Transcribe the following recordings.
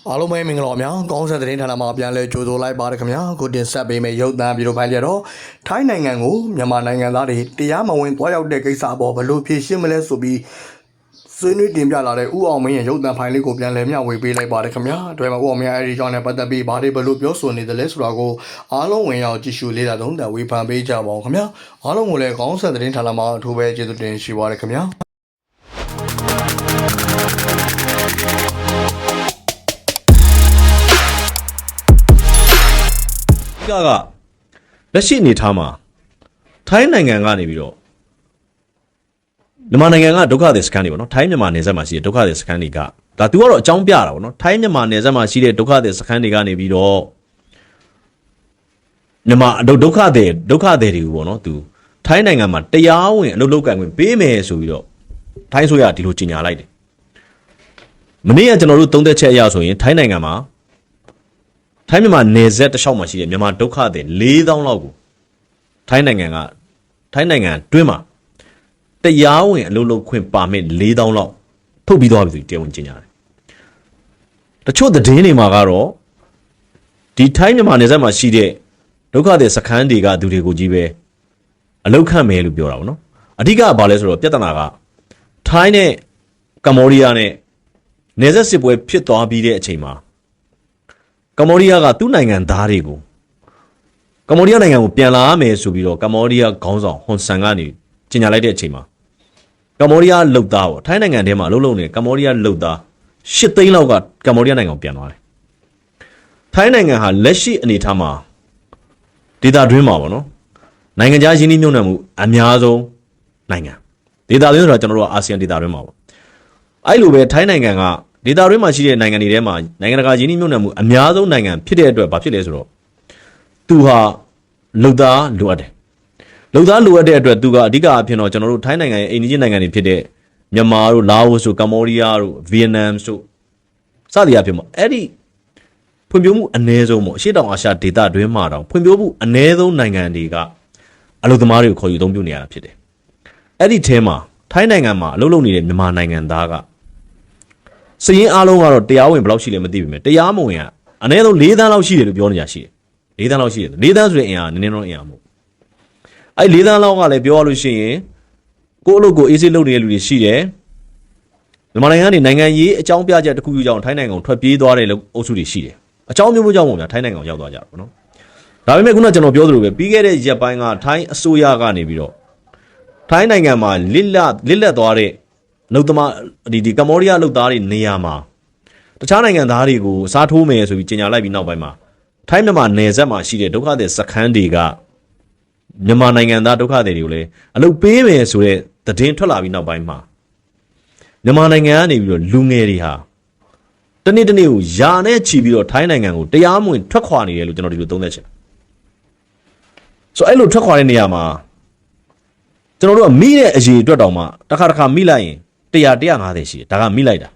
အားလုံးပဲမင်္ဂလာပါများကောင်းဆက်တဲ့ဌာနမှာပြန်လဲကြိုဆိုလိုက်ပါရခင်ဗျာကိုတင်ဆက်ပေးမယ့်ရုပ်သံဗီဒီယိုဖိုင်ပြတော့ထိုင်းနိုင်ငံကိုမြန်မာနိုင်ငံသားတွေတရားမဝင်သွားရောက်တဲ့ကိစ္စအပေါ်ဘယ်လိုဖြေရှင်းမလဲဆိုပြီးဆွေးနွေးတင်ပြလာတဲ့ဦးအောင်မင်းရဲ့ရုပ်သံဖိုင်လေးကိုပြန်လဲမျှဝေပေးလိုက်ပါရခင်ဗျာတွေ့မှာဦးအောင်မင်းအဲဒီကြောင့်လည်းပတ်သက်ပြီးဘာတွေဘယ်လိုပြောဆိုနေတယ်လဲဆိုတာကိုအားလုံးဝင်ရောက်ကြည့်ရှုလေ့လာသုံးသပ်ဝေဖန်ပေးကြပါအောင်ခင်ဗျာအားလုံးကိုလည်းကောင်းဆက်တဲ့ဌာနမှာအထူးပဲကျေးဇူးတင်ရှိပါရခင်ဗျာကလက်ရှိအနေထားမှာထိုင်းနိုင်ငံကနေပြီးတော့မြန်မာနိုင်ငံကဒုက္ခသည်စခန်းတွေပေါ့နော်ထိုင်းမြန်မာနယ်စပ်မှာရှိတဲ့ဒုက္ခသည်စခန်းတွေကဒါသူကတော့အကြောင်းပြတာပေါ့နော်ထိုင်းမြန်မာနယ်စပ်မှာရှိတဲ့ဒုက္ခသည်စခန်းတွေကနေပြီးတော့မြန်မာဒုက္ခသည်တွေကိုပေါ့နော်သူထိုင်းနိုင်ငံမှာတရားဝင်အလုပ်လုပ်ကိုင်ခွင့်ပေးမယ်ဆိုပြီးတော့ထိုင်းဆိုရဒီလိုကြေညာလိုက်တယ်မနေ့ကကျွန်တော်တို့သုံးသက်ချက်အရဆိုရင်ထိုင်းနိုင်ငံမှာထိုင်းမြန်မာနယ်စပ်တစ်လျှောက်မှာရှိတဲ့မြန်မာဒုက္ခသည်4000လောက်ကိုထိုင်းနိုင်ငံတွင်းမှာတရားဝင်အလုပ်လုပ်ခွင့်ပါမစ်4000လောက်ထုတ်ပြီးသွားပြီဆိုတရားဝင်ကြေညာတယ်။တချို့သတင်းတွေမှာကတော့ဒီထိုင်းမြန်မာနယ်စပ်မှာရှိတဲ့ဒုက္ခသည်စခန်းတွေကသူတွေကိုကြီးပဲအလုပ်ခန့်မယ်လို့ပြောတာပေါ့နော်။အဓိကကဘာလဲဆိုတော့ပြဿနာကထိုင်းနဲ့ကမ္ဘောဒီးယားနဲ့နယ်စပ်စစ်ပွဲဖြစ်သွားပြီးတဲ့အချိန်မှာကမ္ဘောဒီးယားကသူ့နိုင်ငံသားတွေကိုကမ္ဘောဒီးယားနိုင်ငံကိုပြန်လာမယ်ဆိုပြီးတော့ကမ္ဘောဒီးယားခေါင်းဆောင်ဟွန်ဆန်ကနေကြေညာလိုက်တဲ့အချိန်မှာကမ္ဘောဒီးယားလှုပ်သားပေါ့ထိုင်းနိုင်ငံထဲမှာအလုပ်လုပ်နေကမ္ဘောဒီးယားလှုပ်သား8သိန်းလောက်ကကမ္ဘောဒီးယားနိုင်ငံကိုပြန်သွားတယ်ထိုင်းနိုင်ငံဟာလက်ရှိအနေအထားမှာဒေသတွင်းမှာပေါ့နော်နိုင်ငံခြားယင်းနှိမ့်မြုံနှံမှုအများဆုံးနိုင်ငံဒေသတွင်းဆိုတာကျွန်တော်တို့ကအာဆီယံဒေသတွင်းမှာပေါ့အဲ့လိုပဲထိုင်းနိုင်ငံကဒေသတွင်းမှာရှိတဲ့နိုင်ငံတွေထဲမှာနိုင်ငံတကာယင်းနှိမ့်မြုံနှံမှုအများဆုံးနိုင်ငံဖြစ်တဲ့အတွက်ဘာဖြစ်လဲဆိုတော့သူဟာလုံသားလိုအပ်တယ်လုံသားလိုအပ်တဲ့အတွက်သူကအဓိကအဖြစ်တော့ကျွန်တော်တို့ထိုင်းနိုင်ငံရဲ့အိမ်နီးချင်းနိုင်ငံတွေဖြစ်တဲ့မြန်မာတို့လာအိုဆိုကမ္ဘောဒီးယားတို့ဗီယက်နမ်ဆိုစသည်အဖြစ်မှာအဲ့ဒီဖွံ့ဖြိုးမှုအ ਨੇ ဆုံးပေါ့အရှေ့တောင်အာရှဒေသတွင်းမှာတောင်ဖွံ့ဖြိုးမှုအ ਨੇ ဆုံးနိုင်ငံတွေကအလုပ်သမားတွေကိုခေါ်ယူအသုံးပြုနေရတာဖြစ်တယ်အဲ့ဒီထဲမှာထိုင်းနိုင်ငံမှာအလုပ်လုပ်နေတဲ့မြန်မာနိုင်ငံသားကစရင်အားလုံးကတော့တရားဝင်ဘယ်လောက်ရှိလဲမသိဘူးမြဲတရားမဝင်ကအနည်းဆုံး4သန်းလောက်ရှိတယ်လို့ပြောနေကြရှိတယ်4သန်းလောက်ရှိတယ်4သန်းဆိုရင်အင်အားနည်းနည်းတော့အင်အားမဟုတ်အဲ့4သန်းလောက်ကလည်းပြောရလို့ရှိရင်ကိုယ့်အလုပ်ကိုအေးဆေးလုပ်နေတဲ့လူတွေရှိတယ်မြန်မာနိုင်ငံကနေနိုင်ငံရေးအကြောင်းပြချက်တစ်ခုခုကြောင့်ထိုင်းနိုင်ငံကိုထွက်ပြေးသွားတဲ့အုပ်စုတွေရှိတယ်အကြောင်းမျိုးမျိုးကြောင့်ပေါ့ဗျာထိုင်းနိုင်ငံကိုရောက်သွားကြတာပေါ့နော်ဒါပေမဲ့ခုနကကျွန်တော်ပြောသလိုပဲပြီးခဲ့တဲ့ရက်ပိုင်းကထိုင်းအစိုးရကနေပြီးတော့ထိုင်းနိုင်ငံမှာလစ်လက်သွားတဲ့လုံသမားဒီကမ္ဘောဒီးယားလုံသားတွေနေရာမှာတခြားနိုင်ငံသားတွေကိုစားထိုးမယ်ဆိုပြီးကြေညာလိုက်ပြီးနောက်ပိုင်းမှာထိုင်းမြန်မာနယ်စပ်မှာရှိတဲ့ဒုက္ခသည်စခန်းတွေကမြန်မာနိုင်ငံသားဒုက္ခသည်တွေကိုလည်းအလုပ်ပေးမယ်ဆိုတဲ့သတင်းထွက်လာပြီးနောက်ပိုင်းမှာမြန်မာနိုင်ငံကနေပြီးတော့လူငယ်တွေဟာတနေ့ကိုယာနဲ့ချီပြီးတော့ထိုင်းနိုင်ငံကိုတရားမဝင်ထွက်ခွာနေတယ်လို့ကျွန်တော်ဒီလိုသုံးသပ်ချင်ဆိုအဲ့လိုထွက်ခွာတဲ့နေရာမှာကျွန်တော်တို့ကမိတဲ့အရေးအတွက်တောင်မှတစ်ခါမိလိုက်ရင်150ရှိတယ်ဒါကမိလိုက်တာ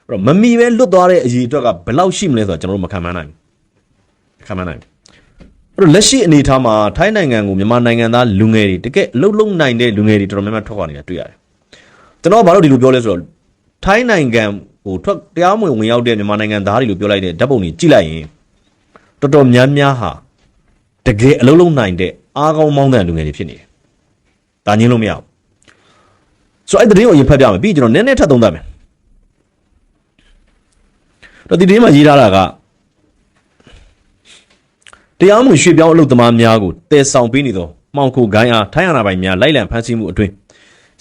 အဲ့တော့မမိပဲလွတ်သွားတဲ့အရေးအတွက်ကဘယ်လောက်ရှိမလဲဆိုတော့ကျွန်တော်တို့မခံမှန်းနိုင်ဘူးအဲ့တော့လက်ရှိအနေအထားမှာထိုင်းနိုင်ငံကိုမြန်မာနိုင်ငံသားလူငယ်တွေတကယ်အလုပ်လုပ်နိုင်တဲ့လူငယ်တွေတော်တော်များများထွက်ခွာနေတာတွေ့ရတယ်ကျွန်တော်ဘာလို့ဒီလိုပြောလဲဆိုတော့ထိုင်းနိုင်ငံကိုတရားမဝင်ရောက်တဲ့မြန်မာနိုင်ငံသားတွေလို့ပြောလိုက်တဲ့ဓာတ်ပုံတွေကြည့်လိုက်ရင်တော်တော်များများဟာတကယ်အလုပ်လုပ်နိုင်တဲ့အားကောင်းမောင်းတဲ့လူငယ်တွေဖြစ်နေတယ်ဒါညင်းလို့မရဘူးဆိုအဲ့ဒီသတင်းကိုရင်ဖတ်ပြမယ်ပြီးကျွန်တော်နည်းနည်းထပ်သုံးသပ်မယ်တော့ဒီသတင်းမှာရေးထားတာကတရားမဝင်ရွှေ့ပြောင်းအလုပ်သမားများကိုတည်ဆောင်ပေးနေသောမှောင်ခိုဂိုင်းအားထိုင်းအာဏာပိုင်များလိုက်လံဖမ်းဆီးမှုအတွင်း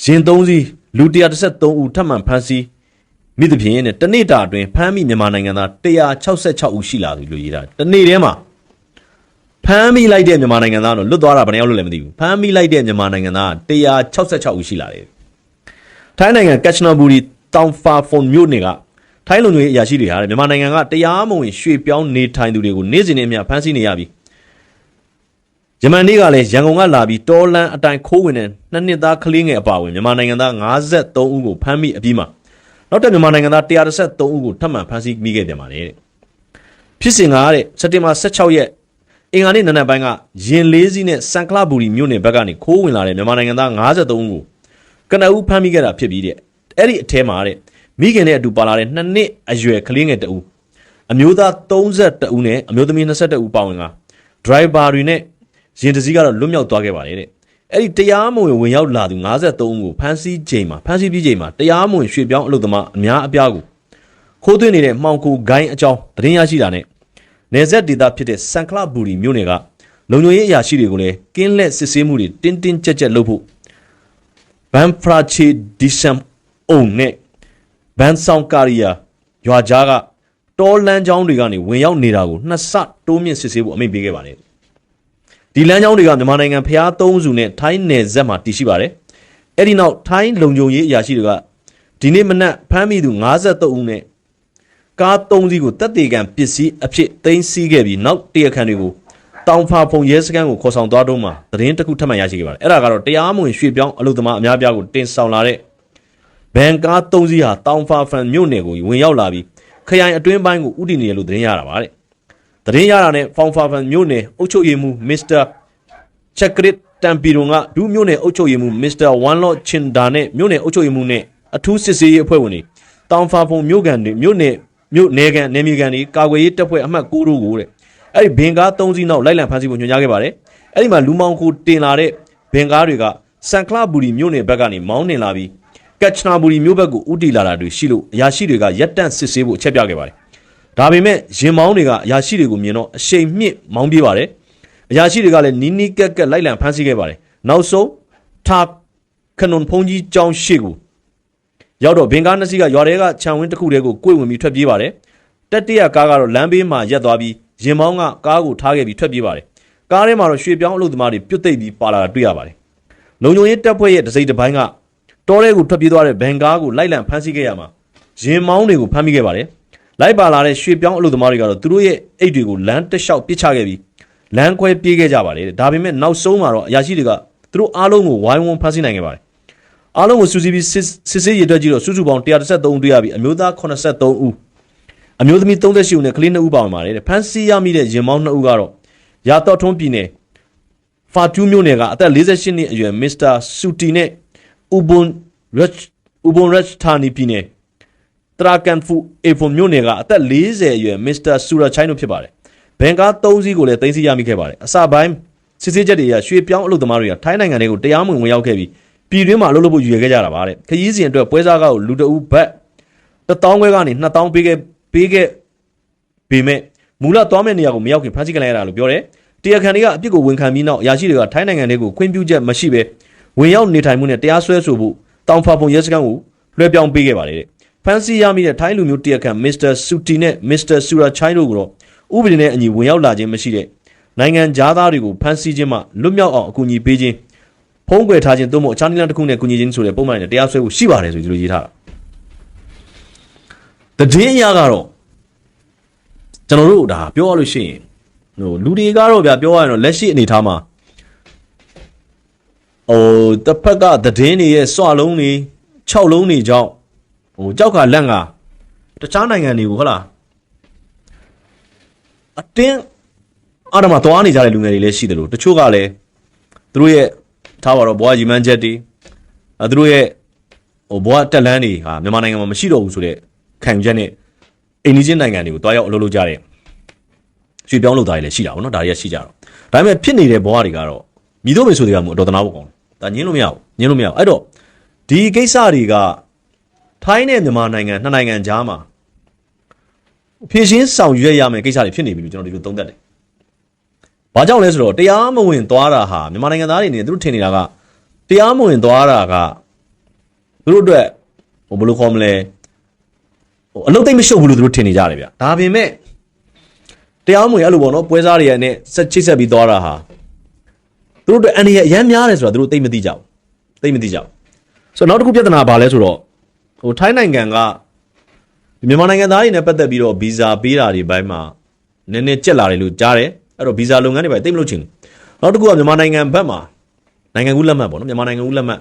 ရင်3စီးလူ113ဦးထပ်မံဖမ်းဆီးမိသဖြင့်တနေ့တာအတွင်းဖမ်းမိမြန်မာနိုင်ငံသား166ဦးရှိလာပြီလို့ရေးထားတယ်တနေ့တည်းမှာဖမ်းမိလိုက်တဲ့မြန်မာနိုင်ငံသားတော့လွတ်သွားတာဘယ်နှယောက်လို့လည်းမသိဘူးဖမ်းမိလိုက်တဲ့မြန်မာနိုင်ငံသား166ဦးရှိလာတယ်ထိုင်းနိုင်ငံကက်ချနာဘူရီတောင်ဖာဖွန်မြို့နယ်ကထိုင်းလုံခြုံရေးအရာရှိတွေဟာမြန်မာနိုင်ငံကတရားမဝင်ရွှေ့ပြောင်းနေထိုင်သူတွေကိုနေ့စဉ်နဲ့အမျှဖမ်းဆီးနေရပြီးယမန်နေ့ကလည်းရန်ကုန်ကလာပြီးတောလန်းအတိုင်းခိုးဝင်တဲ့2နှစ်သားကလေးငယ်အပါအဝင်မြန်မာနိုင်ငံသား53ဦးကိုဖမ်းမိအပြီးမှာနောက်တဲ့မြန်မာနိုင်ငံသား113ဦးကိုထပ်မံဖမ်းဆီးမိခဲ့ပြန်ပါတယ်ဖြစ်စဉ်ကတဲ့စက်တင်ဘာ16ရက်အင်္ဂါနေ့နံနက်ပိုင်းကရင်လေးစီးနဲ့စံကလဘူရီမြို့နယ်ဘက်ကနေခိုးဝင်လာတဲ့မြန်မာနိုင်ငံသား53ဦးကိုကနဦးဖမ်းမိခဲ့တာဖြစ်ပြီးတဲ့အဲ့ဒီအထဲမှာတဲ့မိခင်နဲ့အတူပါလာတဲ့2နှစ်အရွယ်ကလေးငယ်တအူး အမျိုးသား32ဦးနဲ့အမျိုးသမီး22ဦးပါဝင်က driver တွေနဲ့ရင်တစည်းကတော့လွတ်မြောက်သွားခဲ့ပါတယ်တဲ့အဲ့ဒီတရားမဝင်ဝင်ရောက်လာသူ53ဦးကိုဖမ်းဆီးပြီးချိန်မှာတရားမဝင်ရွှေ့ပြောင်းအလုပ်သမားအများအပြားကိုခိုးသွင်းနေတဲ့မှောင်ခိုဂိုင်းအကြောင်းသတင်းရရှိတာနဲ့နယ်စပ်ဒေသဖြစ်တဲ့စန်ကလဘူရီမြို့နယ်ကလုံခြုံရေးအရာရှိတွေကိုလည်းကင်းလက်စစ်ဆေးမှုတွေတင်းကြပ်လုပ်ဖို့ဘန်ဖရာချီဒီဆမ်အုံနဲ့ဘန်ဆောင်ကာရီယာရွာကြားကတောလမ်းကြောင်းတွေကနေဝင်ရောက်နေတာကိုနှစ်ဆတိုးမြင့်စစ်ဆေးဖို့အမိန့်ပေးခဲ့ပါတယ်ဒီလမ်းကြောင်းတွေကမြန်မာနိုင်ငံဖျားသုံးစုနဲ့ထိုင်းနယ်စပ်မှာတည်ရှိပါတယ်အဲ့ဒီနောက်ထိုင်းလုံခြုံရေးအရာရှိတွေကဒီနေ့မနက်ဖမ်းမိသူ53ဦးနဲ့ကား3စီးကိုတပ်တေကန်ပစ္စည်းအဖြစ်သိမ်းဆည်းခဲ့ပြီးနောက်တရားခံတွေကိုတောင်ဖာဖုံရဲစခန်းကိုခေါ်ဆောင်သွားတော့မှသတင်းတစ်ခုထပ်မံရရှိခဲ့ပါတယ်အဲ့ဒါကတော့တရားမဝင်ရွှေ့ပြောင်းအလုပ်သမားအများအပြားကိုတင်ဆောင်လာတဲ့ဘန်ကား3စီးဟာတောင်ဖာဖန်မြို့နယ်ကိုဝင်ရောက်လာပြီးခရိုင်အတွင်းပိုင်းကိုဥတည်နေတယ်လို့သတင်းရတာပါတဲ့သတင်းရတာနဲ့ဖောင်ဖာဖန်မြို့နယ်အုပ်ချုပ်ရေးမှူးမစ္စတာချက်ခရစ်တမ်ပီရုံကဒုမြို့နယ်အုပ်ချုပ်ရေးမှူးမစ္စတာဝမ်လော့ချင်ဒါနဲ့မြို့နယ်အုပ်ချုပ်ရေးမှူးနဲ့အထူးစစ်ဆေးရေးအဖွဲ့ဝင်တွေတောင်ဖာဖုံမြို့နယ်နယ်မြေကန်တွေကာကွယ်ရေးတပ်ဖွဲ့အမှတ်9တို့ကိုတဲ့အဲ့ဒီဘင်ကား3စီးနောက်လိုက်လံဖမ်းဆီးဖို့ညွှန်ကြားခဲ့ပါတယ်အဲ့ဒီမှာလူမောင်ကိုတင်လာတဲ့ဘင်ကားတွေကစန်ကလဘူရီမြို့နယ်ဘက်ကနေမောင်းနှင်လာပြီးကက်ချနာဘူရီမြို့ဘက်ကိုဥတီလာတာတွေရှိလို့အရာရှိတွေကရက်တန့်စစ်ဆေးဖို့အချက်ပြခဲ့ပါတယ်ဒါပေမဲ့ရင်မောင်းတွေကအရာရှိတွေကိုမြင်တော့အရှိန်မြင့်မောင်းပြေးပါတယ်အရာရှိတွေကလည်းနီးကက်လိုက်လံဖမ်းဆီးခဲ့ပါတယ်နောက်ဆုံးထာခနွန်ဖုန်ကြီးကျောင်းရှိကိုရောက်တော့ဘင်ကားနှစ်စီးကရွာတွေကခြံဝင်းတစ်ခုတည်းကိုကိုယ်ဝင်ပြီးထွက်ပြေးပါတယ်တက်တရကားကတော့လမ်းဘေးမှာရက်သွားပြီးရင်မောင်းကကားကိုထားခဲ့ပြီးထွက်ပြေးပါတယ်ကားထဲမှာတော့ရွှေပြောင်းအလုပ်သမားတွေပြုတ်သိပ်ပြီးပါလာတာတွေ့ရပါတယ်လုံခြုံရေးတပ်ဖွဲ့ရဲ့တစိမ့်တစ်ပိုင်းကတောထဲကိုထွက်ပြေးသွားတဲ့ဘန်ကားကိုလိုက်လံဖမ်းဆီးခဲ့ရမှာရင်မောင်းတွေကိုဖမ်းမိခဲ့ပါတယ်လိုက်ပါလာတဲ့ရွှေပြောင်းအလုပ်သမားတွေကတော့သူတို့ရဲ့အိတ်တွေကိုလမ်းတစ်လျှောက်ပစ်ချခဲ့ပြီးလမ်းခွဲပြေးခဲ့ကြပါတယ်ဒါပေမဲ့နောက်ဆုံးမှာတော့အရာရှိတွေကသူတို့အားလုံးကိုဝိုင်းဝန်းဖမ်းဆီးနိုင်ခဲ့ပါတယ်အားလုံးကိုစုစည်းပြီးစစ်ဆေးရည်တွက်ကြည့်တော့စုစုပေါင်း133ဦးတွေ့ရပြီးအမျိုးသား83ဦးအမျိုးသမီး38ဦးနဲ့ကလေး2ဦးပါဝင်ပါတယ်ဖမ်းဆီးရမိတဲ့ရင်မောင်း2ဦးကတော့ရာတော်ထွန်းပြည်နယ်ဖာတူးမြို့နယ်ကအသက်48နှစ်အရွယ်မစ္စတာဆူတီနဲ့ဥဘွန်ရက်ဌာနီပြည်နယ်တရာကန်ဖူအေဖုံမြို့နယ်ကအသက်40အရွယ်မစ္စတာဆူရာချိုင်းတို့ဖြစ်ပါတယ်ဘန်ကား3စီးကိုလည်းသိမ်းဆည်းရမိခဲ့ပါတယ်အစပိုင်းစစ်ဆေးချက်တွေအရရွှေပြောင်းအလုပ်သမားတွေကထိုင်းနိုင်ငံတွေကိုတရားမဝင်ဝင်ရောက်ခဲ့ပြီးပြည်တွင်းမှာအလုပ်လုပ်ဖို့ယူရခဲ့ကြတာပါတဲ့ခရီးစဉ်အတွက်ပွဲစားကားကိုလူတအုပ်ဘတ်1000ခွဲကနေ2000ပေးခဲ့ပေမဲ့မူလသွားမဲ့နေရာကိုမရောက်ခင်ဖမ်းဆီးခံလိုက်ရတာလို့ပြောတယ်တရားခံတွေကအပြစ်ကိုဝန်ခံပြီးနောက်အရာရှိတွေကထိုင်းနိုင်ငံတွေကိုခွင့်ပြုချက်မရှိဘဲဝင်ရောက်နေထိုင်မှုနဲ့တရားစွဲဆိုဖို့တောင်ဖာဖုံရဲစခန်းကိုလွှဲပြောင်းပေးခဲ့ပါတယ်တဲ့ဖမ်းဆီးရမိတဲ့ထိုင်းလူမျိုးတရားခံမစ္စတာဆူတီနဲ့မစ္စတာဆူရာချိုင်းတို့ကတော့ဥပဒေနဲ့အညီဝင်ရောက်လာခြင်းမရှိတဲ့နိုင်ငံသားတွေကိုဖမ်းဆီးခြင်းမှလွတ်မြောက်အောင်အကူအညီပေးခြင်းဖုံးကွယ်ထားခြင်းသို့မဟုတ်အခြားနည်းလမ်းတစ်ခုနဲ့ကူညီခြင်းဆိုတဲ့ပုံမှန်နဲ့တရားစွဲဖို့ရှိပါတယ်ဆိုပြီးဒီလိုရေးထားတာတည်င်းအရာကတော့ကျွန်တော်တို့ဒါပြောရလို့ရှိရင်လူတွေကတော့ဗျာပြောရရင်တော့လက်ရှိအနေထားမှာတစ်ဖက်ကတည်င်းတွေရဲ့စွာလုံးတွေ6လုံးတွေကြောင့်ကြောက်ကလန့်ကတခြားနိုင်ငံတွေကိုဟုတ်လားအတင်းအားတော့သွားနေကြတဲ့လူငယ်တွေလည်းရှိတယ်လို့တချို့ကလည်းသူတို့ရဲ့ထားပါတော့ဘွားရီမန်းချက်တွေသူတို့ရဲ့ဘွားတက်လန်းတွေဟာမြန်မာနိုင်ငံမှာမရှိတော့ဘူးဆိုတဲ့ခံယူချက်နဲ့အိန္ဒိယနိုင်ငံတွေကိုတွားရောက်အလုပ်လုပ်ကြတဲ့ရွှေပြောင်းလုပ်သားတွေလည်းရှိတာပေါ့နော်ဒါတွေကရှိကြတော့ဒါပေမဲ့ဖြစ်နေတဲ့ဘွားတွေကတော့မြည်တော့မယ်ဆိုတဲ့ကမှအတော်တနာဖို့ကောင်းတယ်ဒါညင်းလို့မရဘူးအဲ့တော့ဒီကိစ္စတွေကထိုင်းနဲ့မြန်မာနိုင်ငံနှစ်နိုင်ငံကြားမှာဖြည့်ရှင်းဆောင်ရွက်ရမယ်ကိစ္စတွေဖြစ်နေပြီလို့ကျွန်တော်ဒီလိုသုံးသပ်တယ်။ဘာကြောင့်လဲဆိုတော့တရားမဝင်သွားတာဟာမြန်မာနိုင်ငံသားတွေနေသူတို့ထင်နေတာကတရားမဝင်သွားတာကသူတို့အတွက်ဘယ်လိုခေါ်မလဲအလုပ်သိမ့်မရှုပ်ဘူးလို့သူတို့ထင်နေကြတယ်ဗျ။ဒါပေမဲ့တရားမဝင်အဲ့လိုပေါ့နော်ပွဲစားတွေရဲ့နဲ့ဆက်ချိတ်ဆက်ပြီးသွားတာဟာသူတို့အတွက်အန္တရာယ်အများများတယ်ဆိုတာသူတို့သိမသိကြဘူး။သိမသိကြဘူး။ဆိုတော့နောက်တစ်ခုပြဿနာဘာလဲဆိုတော့ထိုင်းနိုင်ငံကမြန်မာနိုင်ငံသားတွေနဲ့ပတ်သက်ပြီးတော့ဗီဇာပေးတာတွေဘက်မှာနည်းနည်းကြက်လာတယ်လို့ကြားတယ်အဲ့တော့ဗီဇာလုပ်ငန်းတွေပဲတိတ်မလို့ချင်ဘူးနောက်တစ်ခုကမြန်မာနိုင်ငံဘက်မှာနိုင်ငံကူးလက်မှတ်ပေါ့နော်မြန်မာနိုင်ငံကူးလက်မှတ်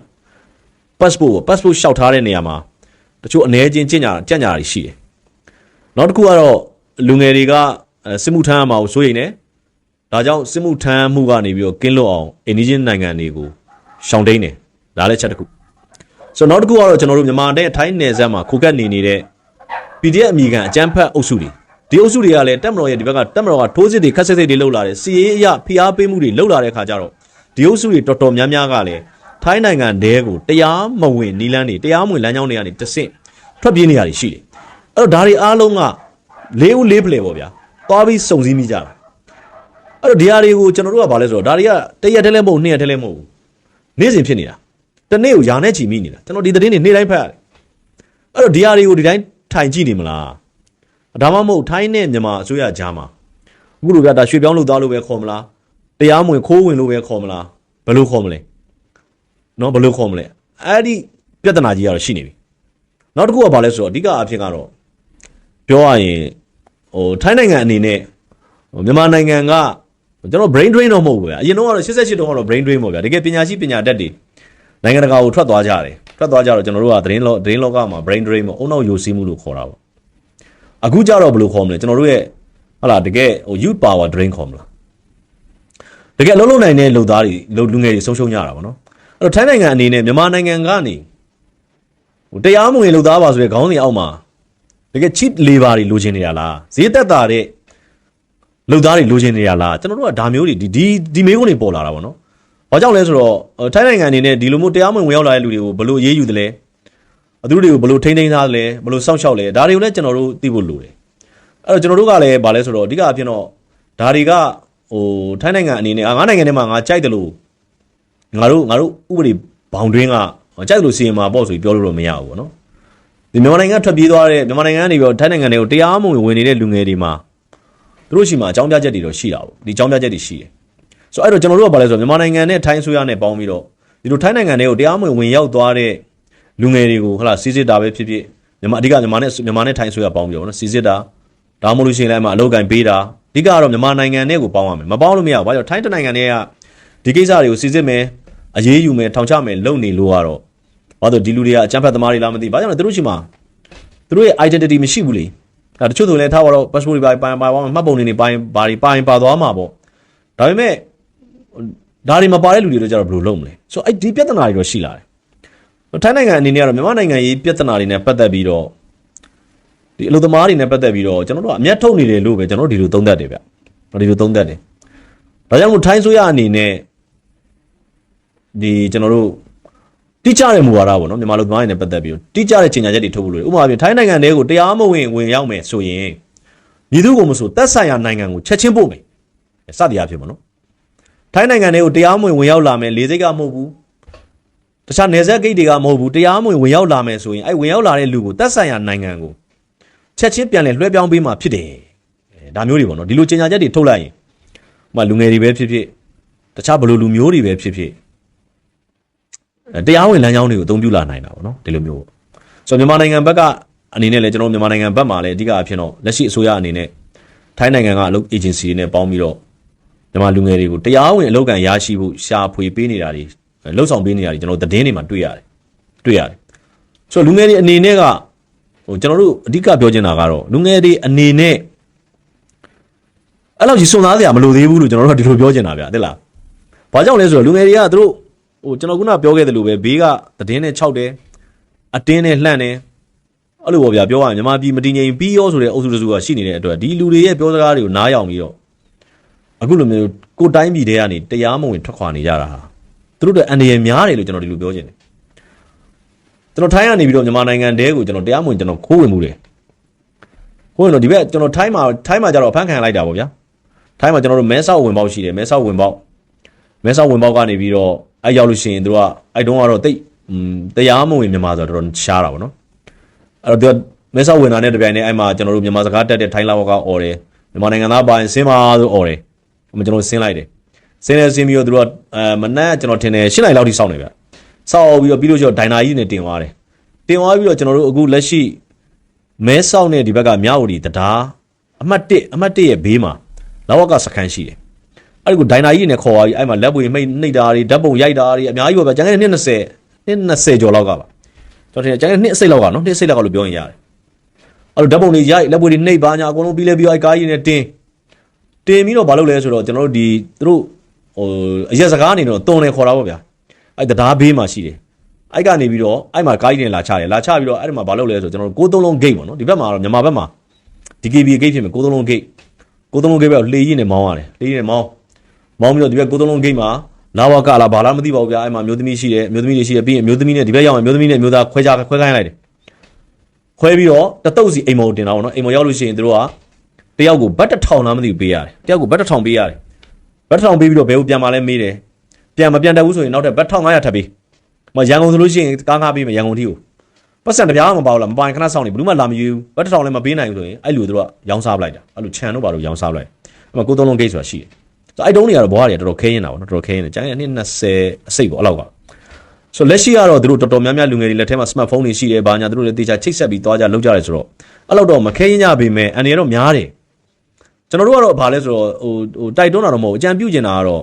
passport လျှောက်ထားတဲ့နေရာမှာတချို့အနေချင်းကြင်ညာတွေရှိတယ်နောက်တစ်ခုကတော့လူငယ်တွေကစစ်မှုထမ်းရမှာကိုစိုးရိမ်နေဒါကြောင့်စစ်မှုထမ်းမှုကနေပြီးတော့ကင်းလွတ်အောင်အိန္ဒိယနိုင်ငံတွေကိုရှောင်တိန်တယ်ဒါလည်းချက်တစ်ခုဆိုတော့နောက်တစ်ခုကတော့ကျွန်တော်တို့မြန်မာတဲ့ထိုင်းနယ်စပ်မှာခိုကတ်နေတဲ့PDF အမိခံအကြမ်းဖက်အုပ်စုတွေ ဒီအုပ်စုတွေကလည်းတက်မတော်ရဲ့ဒီဘက်ကတက်မတော်ကထိုးစစ်တွေခက်စစ်တွေလှုပ်လာတယ်စီရေးအရဖိအားပေးမှုတွေလှုပ်လာတဲ့ခါကျတော့ဒီအုပ်စုတွေတော်တော်များများကလည်းထိုင်းနိုင်ငံတဲကိုတရားမဝင်နီလန်းတွေတရားမဝင်လမ်းကြောင်းတွေကနေတဆင့်ထွက်ပြေးနေရရှိတယ်အဲ့တော့ဒါတွေအားလုံးကလေးဦးလေးဖလှယ်ပေါ့ဗျာသွားပြီးစုံစည်းမိကြတာအဲ့တော့ဒီဟာတွေကိုကျွန်တော်တို့ကဘာလဲဆိုတော့ဒါတွေကတရက်တည်းလည်းမဟုတ်နှစ်ရက်တည်းလည်းမဟုတ်ဘူးနေ့စဉ်ဖြစ်နေတာတနေ့ကိုယာနဲ့ချီမိနေတာကျွန်တော်ဒီသတင်းတွေနေ့တိုင်းဖတ်ရတယ်အဲ့တော့ဒီဟာတွေကိုဒီတိုင်းထိုင်ကြည့်နေမလားဒါမှမဟုတ်ထိုင်းနဲ့မြန်မာအစိုးရကြားမှာအခုလိုပြတာရွှေပြောင်းလို့သားလို့ပဲခေါ်မလားတရားမဝင်ခိုးဝင်လို့ပဲခေါ်မလားဘယ်လိုခေါ်မလဲနော်ဘယ်လိုခေါ်မလဲအဲ့ဒီပြဿနာကြီးကတော့ရှိနေပြီနောက်တစ်ခုကဘာလဲဆိုတော့အဓိကအဖြစ်ကတော့ပြောရရင်ထိုင်းနိုင်ငံအနေနဲ့မြန်မာနိုင်ငံကကျွန်တော် brain drain တော့မဟုတ်ဘူးဗျာအရင်တော့88တုန်းကတော့ brain drain ပေါ့ဗျာတကယ်ပညာရှိပညာတတ်တွေနိုင်ငံတကာကိုထွက်သွားကြတယ်ထွက်သွားကြတော့ကျွန်တော်တို့ကသတင်းလောကမှာ brain drain ပေါ့အုံနောက်ယိုစီးမှုလို့ခေါ်တာပေါ့အခုကြတော့ဘယ်လိုခေါ်မလဲကျွန်တော်တို့ရဲ့ဟာလာတကယ်youth power drain ခေါ်မလားတကယ်လုံးလုံးနိုင်တဲ့လူသားတွေလူငယ်တွေဆုံးရှုံးကြတာပေါ့နော်အဲ့တော့ထိုင်းနိုင်ငံအနေနဲ့မြန်မာနိုင်ငံကနေတရားမဝင်လူသားပါဆိုတဲ့ခေါင်းစဉ်အောက်မှာတကယ် cheap labor တွေလိုချင်နေတာလားဈေးသက်သာတဲ့လူသားတွေလိုချင်နေတာလားကျွန်တော်တို့ကဒါမျိုးတွေဒီမေးခွန်းတွေပေါ်လာတာပေါ့နော်ဘာကြောင့်လဲဆိုတော့ထိုင်းနိုင်ငံအနေနဲ့ဒီလိုမျိုးတရားမဝင်ဝင်ရောက်လာတဲ့လူတွေကိုဘယ်လိုအေးအေးယူသလဲသူတို့တွေကိုဘယ်လိုထိန်းသိမ်းထားလဲဘယ်လိုစောင့်ရှောက်လဲဒါတွေကိုလည်းကျွန်တော်တို့သိဖို့လိုတယ်အဲ့တော့ကျွန်တော်တို့ကလည်းဗာလဲဆိုတော့အဓိကအဖြစ်တော့ဒါတွေကထိုင်းနိုင်ငံအနေနဲ့ငါးနိုင်ငံထဲမှာငါကြိုက်တယ်လို့ငါတို့ဥပဒေဘောင်တွင်းကကြိုက်တယ်လို့စီရင်မှာပေါ့ဆိုပြီးပြောလို့တော့မရဘူးပေါ့နော်ဒီမြန်မာနိုင်ငံထွက်ပြေးသွားတဲ့မြန်မာနိုင်ငံကနေပြီးတော့ထိုင်းနိုင်ငံတွေကိုတရားမဝင်ဝင်နေတဲ့လူငယ်တွေမှာသူတို့ရှိမှာအကြောင်းပြချက်တွေတော့ရှိတာပေါ့ဒီအကြောင်းပြချက်တွေရှိတယ်ဆိုတော့အဲ့တော့ကျွန်တော်တို့ကဗာလဲဆိုတော့မြန်မာနိုင်ငံနဲ့ထိုင်းဆိုရနဲ့ပေါင်းပြီးတော့ဒီလိုထိုင်းနိုင်ငံတွေကိုတရားမဝင်ဝင်ရောက်သွားတဲ့လူငယ်တွေကိုဟလာစီစစ်တာပဲဖြစ်ဖြစ်မြန်မာအဓိကမြန်မာနဲ့ထိုင်းဆိုရပေါင်းပြီးတော့နော်စီစစ်တာဒါမှမဟုတ်လို့ရှိရင်လည်းအလုပ်ကင်ပေးတာအဓိကကတော့မြန်မာနိုင်ငံနဲ့ကိုပေါင်းရမယ်မပေါင်းလို့မရဘူးဘာကြောင့်ထိုင်းတနိုင်ငံနဲ့ကဒီကိစ္စတွေကိုစီစစ်မယ်အရေးယူမယ်ထောင်ချမယ်လုပ်နေလို့ကတော့ဘာလို့ဒီလူတွေကအကြမ်းဖက်သမားတွေလားမသိဘာကြောင့်လဲသူတို့ရှိမှာသူတို့ရဲ့ identity မရှိဘူးလေဒါတချို့ဆိုလည်းထားပါတော့ passport တွေပိုင်မှတ်ပုံတွေနေပိုင်ဘာတွေပါသွားမှာပေါ့ဒါပေမဲ့ဒါတွေမပါတဲ့လူတွေတော့ကြတော့ဘယ်လိုလုပ်မလဲဆိုတော့အဲ့ဒီပြဿနာတွေတော့ရှိလာတယ်ထိုင်းနိုင်ငံအနေနဲ့ကတော့မြန်မာနိုင်ငံရေးပြဿနာတွေနဲ့ပတ်သက်ပြီးတော့ဒီအလုပ်သမားတွေနဲ့ပတ်သက်ပြီးတော့ကျွန်တော်တို့ကအမျက်ထုတ်နေတယ်လို့ပဲကျွန်တော်တို့ဒီလိုသုံးသပ်တယ်ဗျဒီလိုသုံးသပ်တယ်ဒါကြောင့်မို့ထိုင်းဆိုရအနေနဲ့ဒီကျွန်တော်တို့တိကျတဲ့မူဝါဒပေါ့နော်မြန်မာလူသမားတွေနဲ့ပတ်သက်ပြီးတော့တိကျတဲ့ကြေညာချက်တွေထုတ်ဖို့လိုတယ်ဥပမာပြထိုင်းနိုင်ငံတွေကိုတရားမဝင်ရောက်မယ်ဆိုရင်ညီသူကိုမဆိုသက်ဆိုင်ရာနိုင်ငံကိုချက်ချင်းပို့မယ်စသည်အဖြစ်ပေါ့နော်ထိုင်းနိုင်ငံတွေကိုတရားမဝင်ရောက်လာမယ်လေစိတ်ကမဟုတ်ဘူးတခြားနယ်စပ်ဂိတ်တွေကမဟုတ်ဘူးတရားမဝင်ရောက်လာမယ်ဆိုရင်အဲ့ဝင်ရောက်လာတဲ့လူကိုသက်ဆိုင်ရာနိုင်ငံကိုချက်ချင်းပြန်လဲလွှဲပြောင်းပေးမှဖြစ်တယ်ဒါမျိုးတွေပေါ့နော်ဒီလိုကြေညာချက်တွေထုတ်လိုက်ရင်ဥပမာလူငယ်တွေပဲဖြစ်ဖြစ်တခြားဘလိုလူမျိုးတွေပဲဖြစ်ဖြစ်တရားဝင်လမ်းကြောင်းတွေကိုအသုံးပြုလာနိုင်တာပေါ့နော်ဒီလိုမျိုးဆိုတော့မြန်မာနိုင်ငံဘက်ကအနေနဲ့လည်းကျွန်တော်မြန်မာနိုင်ငံဘက်မှာလည်းအဓိကအဖြစ်တော့လက်ရှိအစိုးရအနေနဲ့ထိုင်းနိုင်ငံကအလုပ် agency တွေနဲ့ပေါင်းပြီးတော့မြန်မာလူငယ်တွေကိုတရားဝင်အလုပ်ကံရရှိဖို့ရှာဖွေပေးနေတာတွေလှုပ်ဆောင်ပေးနေတာတွေကျွန်တော်သတင်းတွေမှာတွေ့ရတယ်ဆိုတော့လူငယ်တွေအနေနဲ့ကကျွန်တော်တို့အဓိကပြောချင်တာကတော့လူငယ်တွေအနေနဲ့အဲ့လောက်ကြီးစွန့်စားစရာမလိုသေးဘူးလို့ကျွန်တော်တို့ကဒီလိုပြောချင်တာဗျာသိလားဘာကြောင့်လဲဆိုတော့လူငယ်တွေကသူတို့ကျွန်တော်ခုနပြောခဲ့သလိုပဲဘေးကသတင်းနဲ့6တယ်အတင်းနဲ့လှန့်တယ်အဲ့လိုပေါ့ဗျာပြောရရင်မြန်မာပြည်မတည်ငြိမ်ပြီးရောဆိုတဲ့အုပ်စုတစုကရှိနေတဲ့အတွက်ဒီလူတွေရဲ့ပြောစကားတွေကိုနားယောင်ပြီးတော့အခုလိုမျိုးကိုတိုင်းပြည်တွေကနေတရားမဝင်ထွက်ခွာနေကြတာဟာသူတို့တဲ့အန္တရာယ်များတယ်လို့ကျွန်တော်ဒီလိုပြောချင်တယ်ကျွန်တော်ထိုင်းကနေပြီးတော့မြန်မာနိုင်ငံတဲကိုကျွန်တော်တရားမဝင်ကျွန်တော်ခိုးဝင်မှုတယ်ခိုးဝင်တော့ဒီဘက်ကျွန်တော်ထိုင်းမှာကျတော့ဖမ်းခံလိုက်တာပေါ့ဗျာထိုင်းမှာကျွန်တော်တို့မဲဆောက်ဝင်ပေါက်ရှိတယ်မဲဆောက်ဝင်ပေါက်ကနေပြီးတော့အဲ့ရောက်လို့ရှိရင်တို့ကအဲ့တုန်းကတော့တိတ်တရားမဝင်မြန်မာဆိုတော့တော်တော်ရှားတာပေါ့နော်အဲ့တော့မဲဆောက်ဝင်တာနဲ့တပြိုင်တည်းအဲ့မှာကျွန်တော်တို့မြန်မာစကားတက်တဲ့ထိုင်းလာဘောကအော်တယ်မြန်မာနိုင်ငံသားပိုင်းဆင်းပါဆိုအော်တယ်ကျွန်တော်ဆင်းလိုက်တယ်ဆင်းပြီးတော့တို့ကမနက်ကျွန်တော်ထင်တယ်8နာရီလောက်ထိစောင့်နေဗျစောင့်ပြီးတော့ဒိုင်နာကြီးနဲ့တင်သွားတယ်တင်သွားပြီးတော့ကျွန်တော်တို့အခုလက်ရှိမဲဆောက်နဲ့ဒီဘက်ကမြဝတီတရားအမှတ်1ရဲ့ဘေးမှာလောက်ဝကစခန်းရှိတယ်အဲ့ဒီကိုဒိုင်နာကြီးနဲ့ခေါ်သွားပြီးအဲ့မှာလက်ပွေမိတ်နှိပ်တာတွေဓာတ်ပုံရိုက်တာတွေအများကြီးပါဗျကျန်တဲ့နှစ်20ကျော်လောက်ကပါကျွန်တော်ထင်တယ်ကျန်တဲ့နှစ်အစိတ်လောက်ကနော်နှစ်အစိတ်လောက်ကလို့ပြောရင်ရတယ်အဲ့လိုဓာတ်ပုံတွေရိုက်လက်ပွေတွေနှိပ်ပါညာအကုန်လုံးပြီးလဲပြီးအဲ့ကားကြီးနဲ့တင်ပြီးတော့မလုပ်လဲဆိုတော့ကျွန်တော်တို့ဒီသူတို့အရက်စကားအနေနဲ့တော့တုံတယ်ခေါ်တာပေါ့ဗျာအဲ့တရားဘေးမှာရှိတယ်အဲ့ကနေပြီးတော့အဲ့မှာကားကြီးနဲ့လာချပြီးတော့အဲ့ဒီမှာမလုပ်လဲဆိုကျွန်တော်တို့6-3လုံးဂိတ်ပေါ့နော်ဒီဘက်မှာတော့မြန်မာဘက်မှာ DKB gate ဖြစ်မယ်ကိုသုံးလုံး gate ကိုသုံးလုံး gate ပဲလေကြီးနဲ့မောင်းရတယ်လေကြီးနဲ့မောင်းပြီးတော့ဒီဘက်ကိုသုံးလုံး gate မှာလာဝကလာဘာလားမသိပါဘူးဗျာအဲ့မှာမျိုးသမီးရှိတယ်မျိုးသမီးတွေရှိတယ်ပြီးရင်မျိုးသမီးနဲ့ဒီဘက်ရောက်ရင်မျိုးသမီးနဲ့မျိုးသားခွဲခိုင်းလိုက်တယ်ခွဲပြီးတော့တတုတ်စီအိမ်မော်တင်တာပေါ့နော်အိမ်မော်ရောက်လို့ရှိရင်တို့ကတယောက်ကိုဘတ်1000လားမသိဘူးပေးရတယ်တယောက်ကိုဘတ်1000ပေးရတယ်ဘတ်1000ပေးပြီးတော့ဘယ်ကိုပြန်มาလဲမေးတယ်ပြန်မပြန်တတ်ဘူးဆိုရင်နောက်ထပ်ဘတ်1500ထပ်ပေးမရန်ကုန်ဆိုလို့ရှိရင်ကားငါးပေးမယ်ရန်ကုန်ထိကိုပတ်စံတပြားမပါဘူးလားမပိုင်ခဏဆောင်နေဘယ်သူမှလာမယူဘတ်1000လည်းမပေးနိုင်ဘူးဆိုရင်အဲ့လူတို့ကရောင်းစားပလိုက်တာအဲ့လိုခြံတို့ဘာလို့ရောင်းစားပလိုက်အဲ့မှာကိုသုံးလုံး gate ဆိုတာရှိတယ်ဆိုအဲ့တုံးတွေကတော့ဘွားတွေတော်တော်ခဲရင်တာပေါ့နော်တော်တော်ခဲရင်တယ်ကျန်တဲ့အနှစ်20အစိတ်ပေါ့အဲ့လောက်ကဆိုလက်ရှိကတော့သူတို့တော်တော်များများလူငယ်တွေလက်ထဲမှာ smartphone တွေရှိတယ်ဘာညာသူတို့လည်းတေချာချိတ်ဆက်ပြီးသွားကြလောက်ကြတယ်ဆိုတော့အဲ့လောက်တော့မခဲရင်ကြပေမဲ့အန်ရတော့များတယ်ကျွန်တော်တို့ကတော့ဘာလဲဆိုတော့ဟိုတိုက်တွန်းတာတော့မဟုတ်အကြံပြုကျင်တာကတော့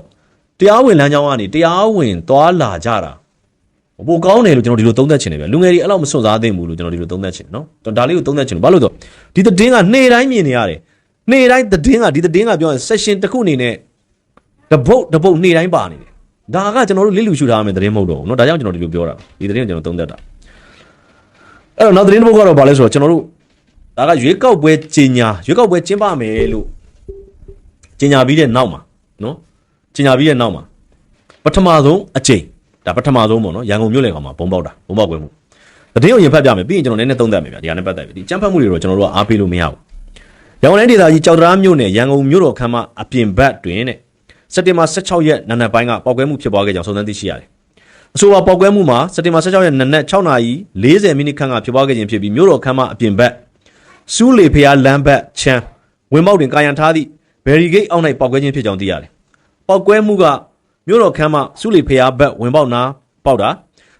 တရားဝင်လမ်းကြောင်းကနေတရားဝင်သွားလာကြတာပိုကောင်းတယ်လို့ကျွန်တော်ဒီလိုသုံးသပ်ချင်တယ်ဗျလူငယ်တွေအဲ့လောက်မစွန့်စားသင့်ဘူးလို့ကျွန်တော်ဒီလိုသုံးသပ်ချင်တယ်နော်ဒါလေးကိုသုံးသပ်ချင်တယ်ဘာလို့ဆိုဒီသတင်းကနေ့တိုင်းမြင်နေရတယ်နေ့တိုင်းသတင်းကဒီသတင်းကပြောရင် session တစ်ခုအနေနဲ့တပုတ်နေ့တိုင်းပါနေတယ်ဒါကကျွန်တော်တို့လစ်လူရှုထားရမယ်သတင်းမဟုတ်တော့ဘူးเนาะဒါကြောင့်ကျွန်တော်ဒီလိုပြောတာဒီသတင်းကိုကျွန်တော်သုံးသပ်တာအဲ့တော့နောက်သတင်းတစ်ပုဒ်ကတော့ဗာလဲဆိုတော့ကျွန်တော်တို့ဒါကရွေးကောက်ပွဲကျင်းပမယ်လို့ကျင်းညာပြီးတဲ့နောက်မှာเนาะကျင်းညာပြီးတဲ့နောက်မှာပထမဆုံးအကြိမ်ဒါပထမဆုံးပေါ့เนาะရန်ကုန်မြို့လယ်ကောင်မှာဘုံပေါက်ကွဲမှုသတင်းကိုရင်ဖတ်ပြမယ်ပြီးရင်ကျွန်တော်နည်းနည်းသုံးသပ်မယ်ဗျာဒီဟာနဲ့ပတ်သက်ပြီးဒီကြမ်းဖက်မှုတွေတော့ကျွန်တော်တို့ကအားပေးလို့မရဘူးရန်ကုန်တိုင်းဒေသကြီးကြောက်တရားမြို့နယ်ရန်ကုန်မြို့တော်ခမ်းမအပြင်ဘက်တွင်တဲ့စက်တင်ဘာ16ရက်နံနက်ပိုင်းကပေါက်ကွဲမှုဖြစ်ပွားခဲ့ကြောင်းစုံစမ်းသိရှိရတယ်။အဆိုပါပေါက်ကွဲမှုမှာစက်တင်ဘာ16ရက်နံနက်6:40မိနစ်ခန့်ကဖြစ်ပွားခဲ့ခြင်းဖြစ်ပြီးမြို့တော်ခမ်းမအပြင်ဘက်စူးလေဖျားလမ်းဘက်ချမ်းဝင်ပေါက်တွင်ကာယံထားသည့်ဘယ်ရီဂိတ်အောက်၌ပေါက်ကွဲခြင်းဖြစ်ကြောင်းသိရတယ်။ပေါက်ကွဲမှုကမြို့တော်ခမ်းမစူးလေဖျားဘက်ဝင်ပေါက်နာပေါက်တ